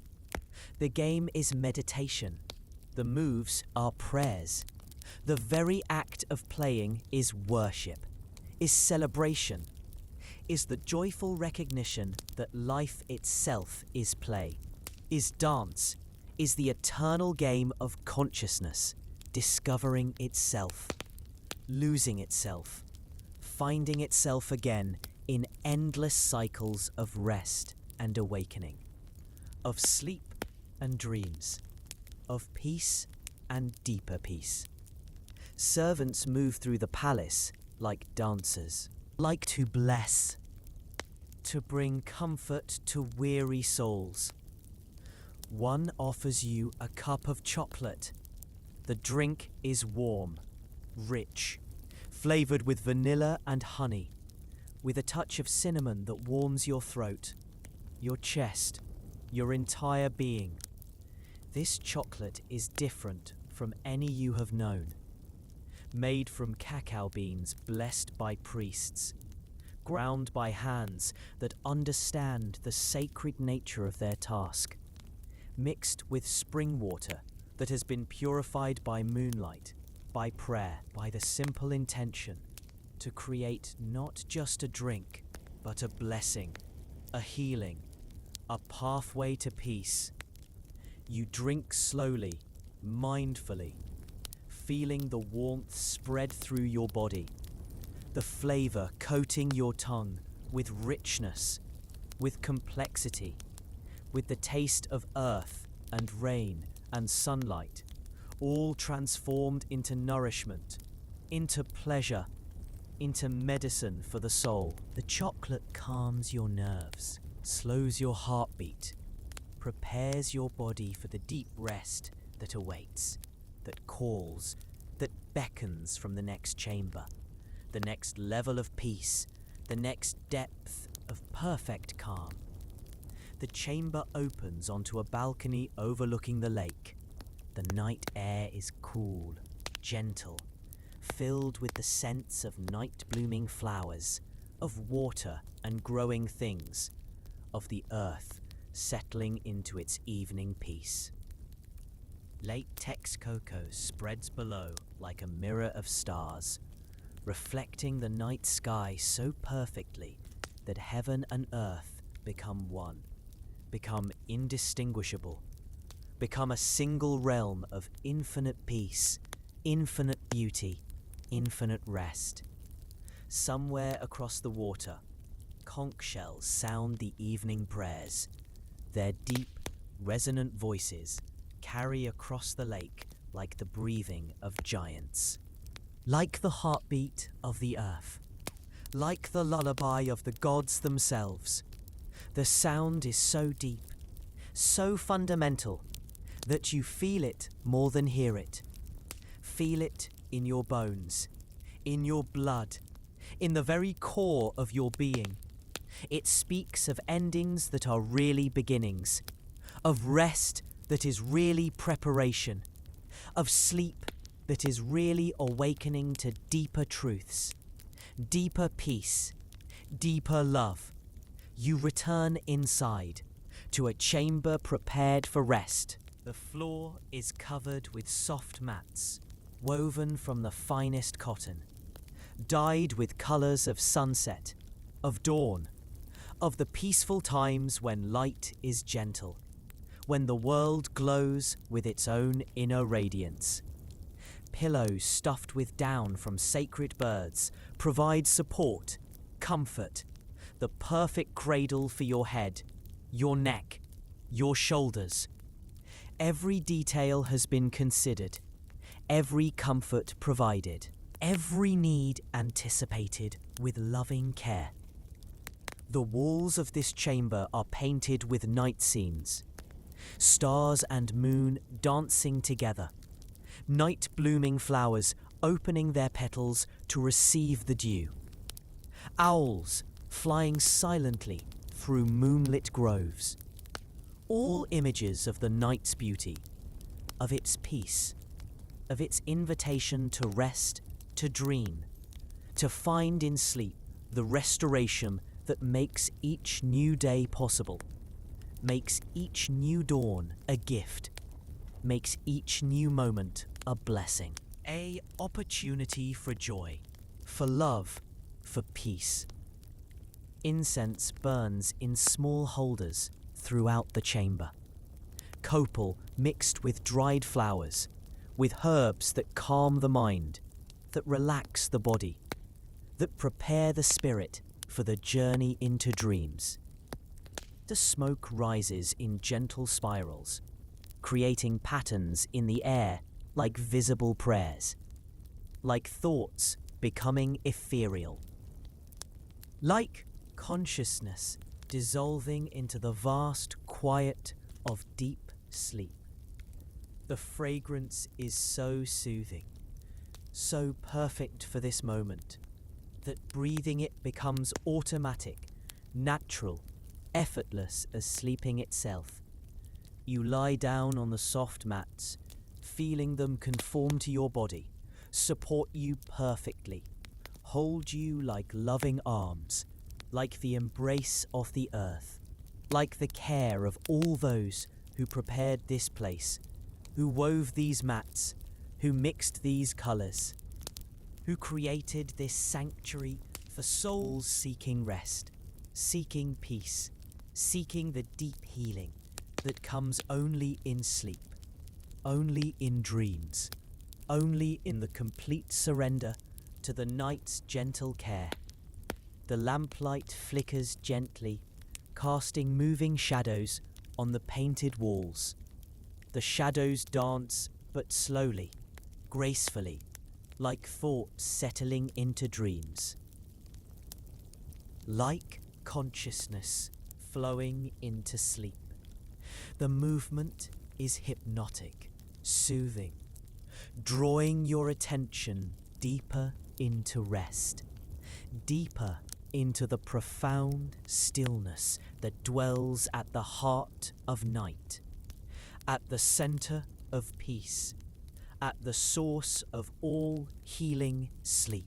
The game is meditation. The moves are prayers. The very act of playing is worship, is celebration, is the joyful recognition that life itself is play, is dance, is the eternal game of consciousness, discovering itself, losing itself, finding itself again in endless cycles of rest and awakening, of sleep and dreams, of peace and deeper peace. Servants move through the palace like dancers, like to bless, to bring comfort to weary souls. One offers you a cup of chocolate. The drink is warm, rich, flavored with vanilla and honey, with a touch of cinnamon that warms your throat, your chest, your entire being. This chocolate is different from any you have known. Made from cacao beans blessed by priests, ground by hands that understand the sacred nature of their task, mixed with spring water that has been purified by moonlight, by prayer, by the simple intention to create not just a drink, but a blessing, a healing, a pathway to peace. You drink slowly, mindfully, feeling the warmth spread through your body, the flavor coating your tongue with richness, with complexity, with the taste of earth and rain and sunlight, all transformed into nourishment, into pleasure, into medicine for the soul. The chocolate calms your nerves, slows your heartbeat, prepares your body for the deep rest that awaits, that calls, that beckons from the next chamber, the next level of peace, the next depth of perfect calm. The chamber opens onto a balcony overlooking the lake. The night air is cool, gentle, filled with the scents of night-blooming flowers, of water and growing things, of the earth settling into its evening peace. Lake Texcoco spreads below like a mirror of stars, reflecting the night sky so perfectly that heaven and earth become one, become indistinguishable, become a single realm of infinite peace, infinite beauty, infinite rest. Somewhere across the water, conch shells sound the evening prayers. Their deep, resonant voices carry across the lake like the breathing of giants. Like the heartbeat of the earth, like the lullaby of the gods themselves, the sound is so deep, so fundamental, that you feel it more than hear it. Feel it in your bones, in your blood, in the very core of your being. It speaks of endings that are really beginnings, of rest that is really preparation, of sleep that is really awakening to deeper truths, deeper peace, deeper love. You return inside, to a chamber prepared for rest. The floor is covered with soft mats, woven from the finest cotton. dyed with colors of sunset, of dawn, of the peaceful times when light is gentle, when the world glows with its own inner radiance. Pillows stuffed with down from sacred birds provide support, comfort, the perfect cradle for your head, your neck, your shoulders. Every detail has been considered, every comfort provided, every need anticipated with loving care. The walls of this chamber are painted with night scenes, stars and moon dancing together, night blooming flowers opening their petals to receive the dew, owls flying silently through moonlit groves, all images of the night's beauty, of its peace, of its invitation to rest, to dream, to find in sleep the restoration that makes each new day possible, makes each new dawn a gift, makes each new moment a blessing, a opportunity for joy, for love, for peace. Incense burns in small holders throughout the chamber. Copal mixed with dried flowers, with herbs that calm the mind, that relax the body, that prepare the spirit for the journey into dreams. The smoke rises in gentle spirals, creating patterns in the air like visible prayers, like thoughts becoming ethereal, like consciousness dissolving into the vast quiet of deep sleep. The fragrance is so soothing, so perfect for this moment, that breathing it becomes automatic, natural, effortless as sleeping itself. You lie down on the soft mats, feeling them conform to your body, support you perfectly, hold you like loving arms, like the embrace of the earth, like the care of all those who prepared this place, who wove these mats, who mixed these colors, who created this sanctuary for souls seeking rest, seeking peace, seeking the deep healing that comes only in sleep, only in dreams, only in the complete surrender to the night's gentle care. The lamplight flickers gently, casting moving shadows on the painted walls. The shadows dance, but slowly, gracefully, like thoughts settling into dreams. Like consciousness flowing into sleep. The movement is hypnotic, soothing, drawing your attention deeper into rest, deeper into the profound stillness that dwells at the heart of night, at the center of peace, at the source of all healing sleep.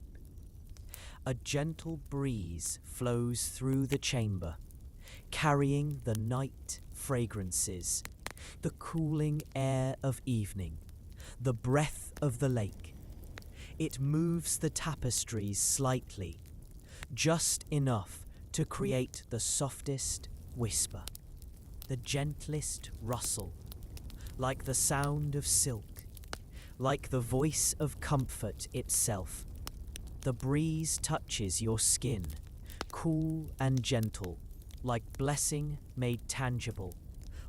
A gentle breeze flows through the chamber, carrying the night fragrances, the cooling air of evening, the breath of the lake. It moves the tapestries slightly, just enough to create the softest whisper, the gentlest rustle, like the sound of silk, like the voice of comfort itself. The breeze touches your skin, cool and gentle, like blessing made tangible,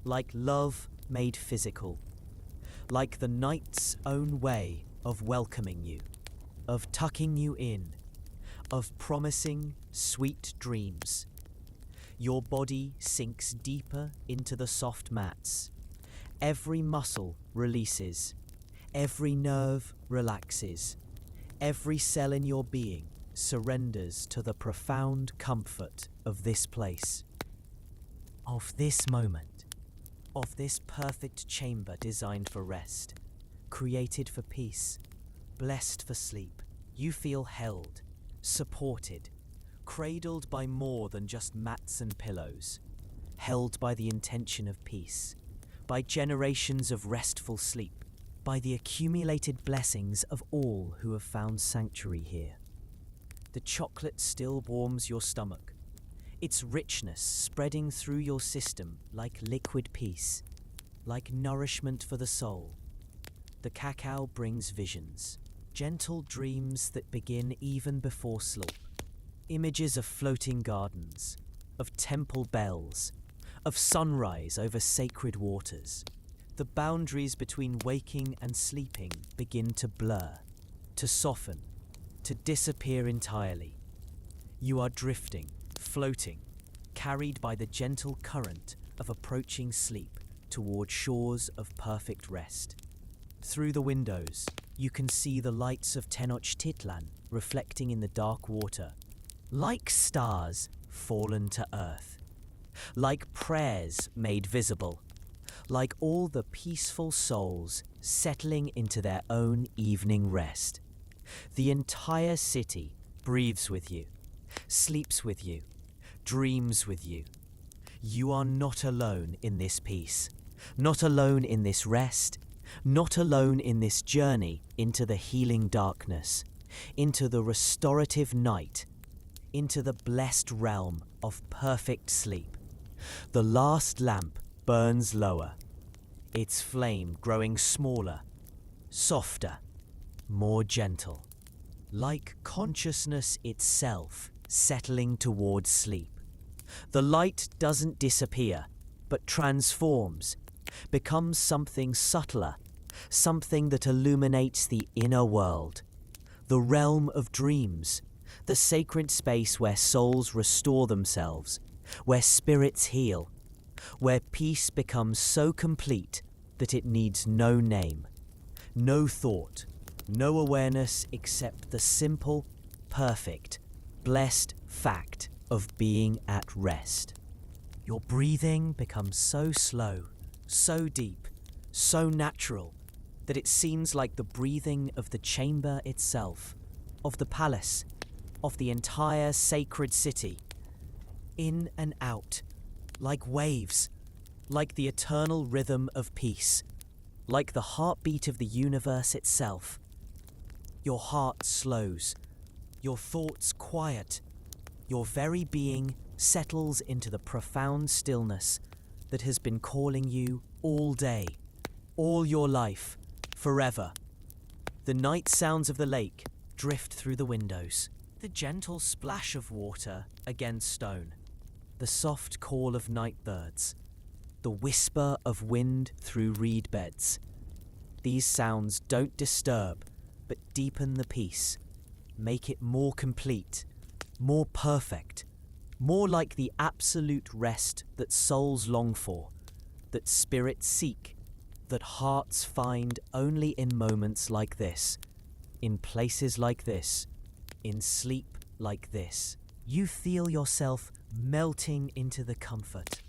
like love made physical, like the night's own way of welcoming you, of tucking you in, of promising sweet dreams. Your body sinks deeper into the soft mats. Every muscle releases, every nerve relaxes, every cell in your being surrenders to the profound comfort of this place, of this moment, of this perfect chamber designed for rest, created for peace, blessed for sleep. You feel held, supported, cradled by more than just mats and pillows, held by the intention of peace, by generations of restful sleep, by the accumulated blessings of all who have found sanctuary here. The chocolate still warms your stomach, its richness spreading through your system like liquid peace, like nourishment for the soul. The cacao brings visions, gentle dreams that begin even before sleep. Images of floating gardens, of temple bells, of sunrise over sacred waters. The boundaries between waking and sleeping begin to blur, to soften, to disappear entirely. You are drifting, floating, carried by the gentle current of approaching sleep toward shores of perfect rest. Through the windows, you can see the lights of Tenochtitlan reflecting in the dark water, like stars fallen to earth, like prayers made visible, like all the peaceful souls settling into their own evening rest. The entire city breathes with you, sleeps with you, dreams with you. You are not alone in this peace, not alone in this rest, not alone in this journey into the healing darkness, into the restorative night, into the blessed realm of perfect sleep. The last lamp burns lower, its flame growing smaller, softer, more gentle, like consciousness itself settling towards sleep. The light doesn't disappear, but transforms, becomes something subtler, something that illuminates the inner world, the realm of dreams, the sacred space where souls restore themselves, where spirits heal, where peace becomes so complete that it needs no name, no thought, no awareness except the simple, perfect, blessed fact of being at rest. Your breathing becomes so slow, so deep, so natural, that it seems like the breathing of the chamber itself, of the palace, of the entire sacred city. In and out, like waves, like the eternal rhythm of peace, like the heartbeat of the universe itself. Your heart slows, your thoughts quiet, your very being settles into the profound stillness that has been calling you all day, all your life, forever. The night sounds of the lake drift through the windows, the gentle splash of water against stone, the soft call of night birds, the whisper of wind through reed beds. These sounds don't disturb, but deepen the peace, make it more complete, more perfect, more like the absolute rest that souls long for, that spirits seek, that hearts find only in moments like this, in places like this, in sleep like this. You feel yourself melting into the comfort,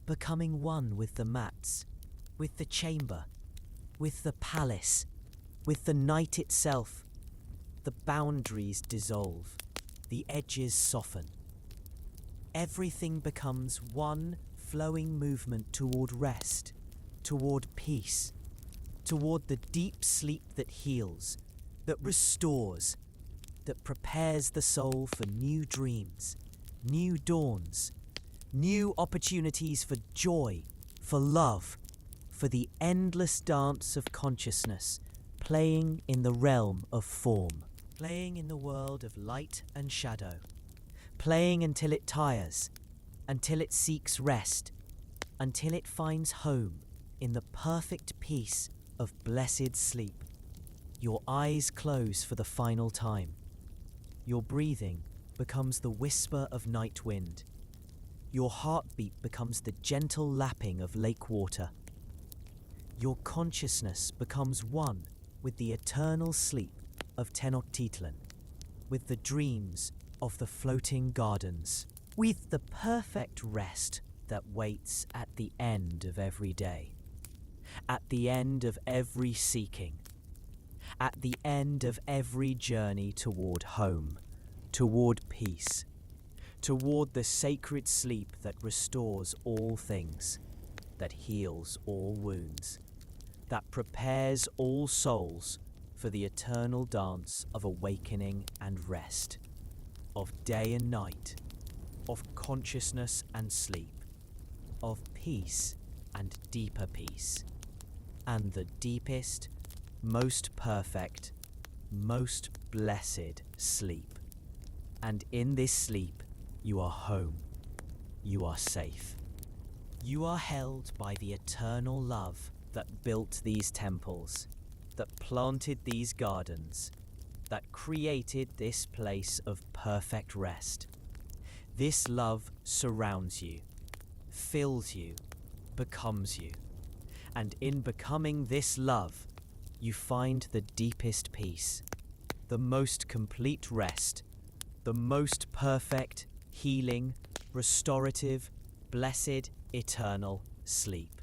becoming one with the mats, with the chamber, with the palace, with the night itself. The boundaries dissolve, the edges soften. Everything becomes one flowing movement toward rest, toward peace, toward the deep sleep that heals, that restores, that prepares the soul for new dreams, new dawns, new opportunities for joy, for love, for the endless dance of consciousness, playing in the realm of form, playing in the world of light and shadow, playing until it tires, until it seeks rest, until it finds home in the perfect peace of blessed sleep. Your eyes close for the final time. Your breathing becomes the whisper of night wind. Your heartbeat becomes the gentle lapping of lake water. Your consciousness becomes one with the eternal sleep of Tenochtitlan, with the dreams of the floating gardens, with the perfect rest that waits at the end of every day, at the end of every seeking, at the end of every journey toward home, toward peace, toward the sacred sleep that restores all things, that heals all wounds, that prepares all souls for the eternal dance of awakening and rest. of day and night, of consciousness and sleep, of peace and deeper peace, and the deepest, most perfect, most blessed sleep. And in this sleep, you are home. You are safe. You are held by the eternal love that built these temples, that planted these gardens, that created this place of perfect rest. This love surrounds you, fills you, becomes you. And in becoming this love, you find the deepest peace, the most complete rest, the most perfect, healing, restorative, blessed, eternal sleep.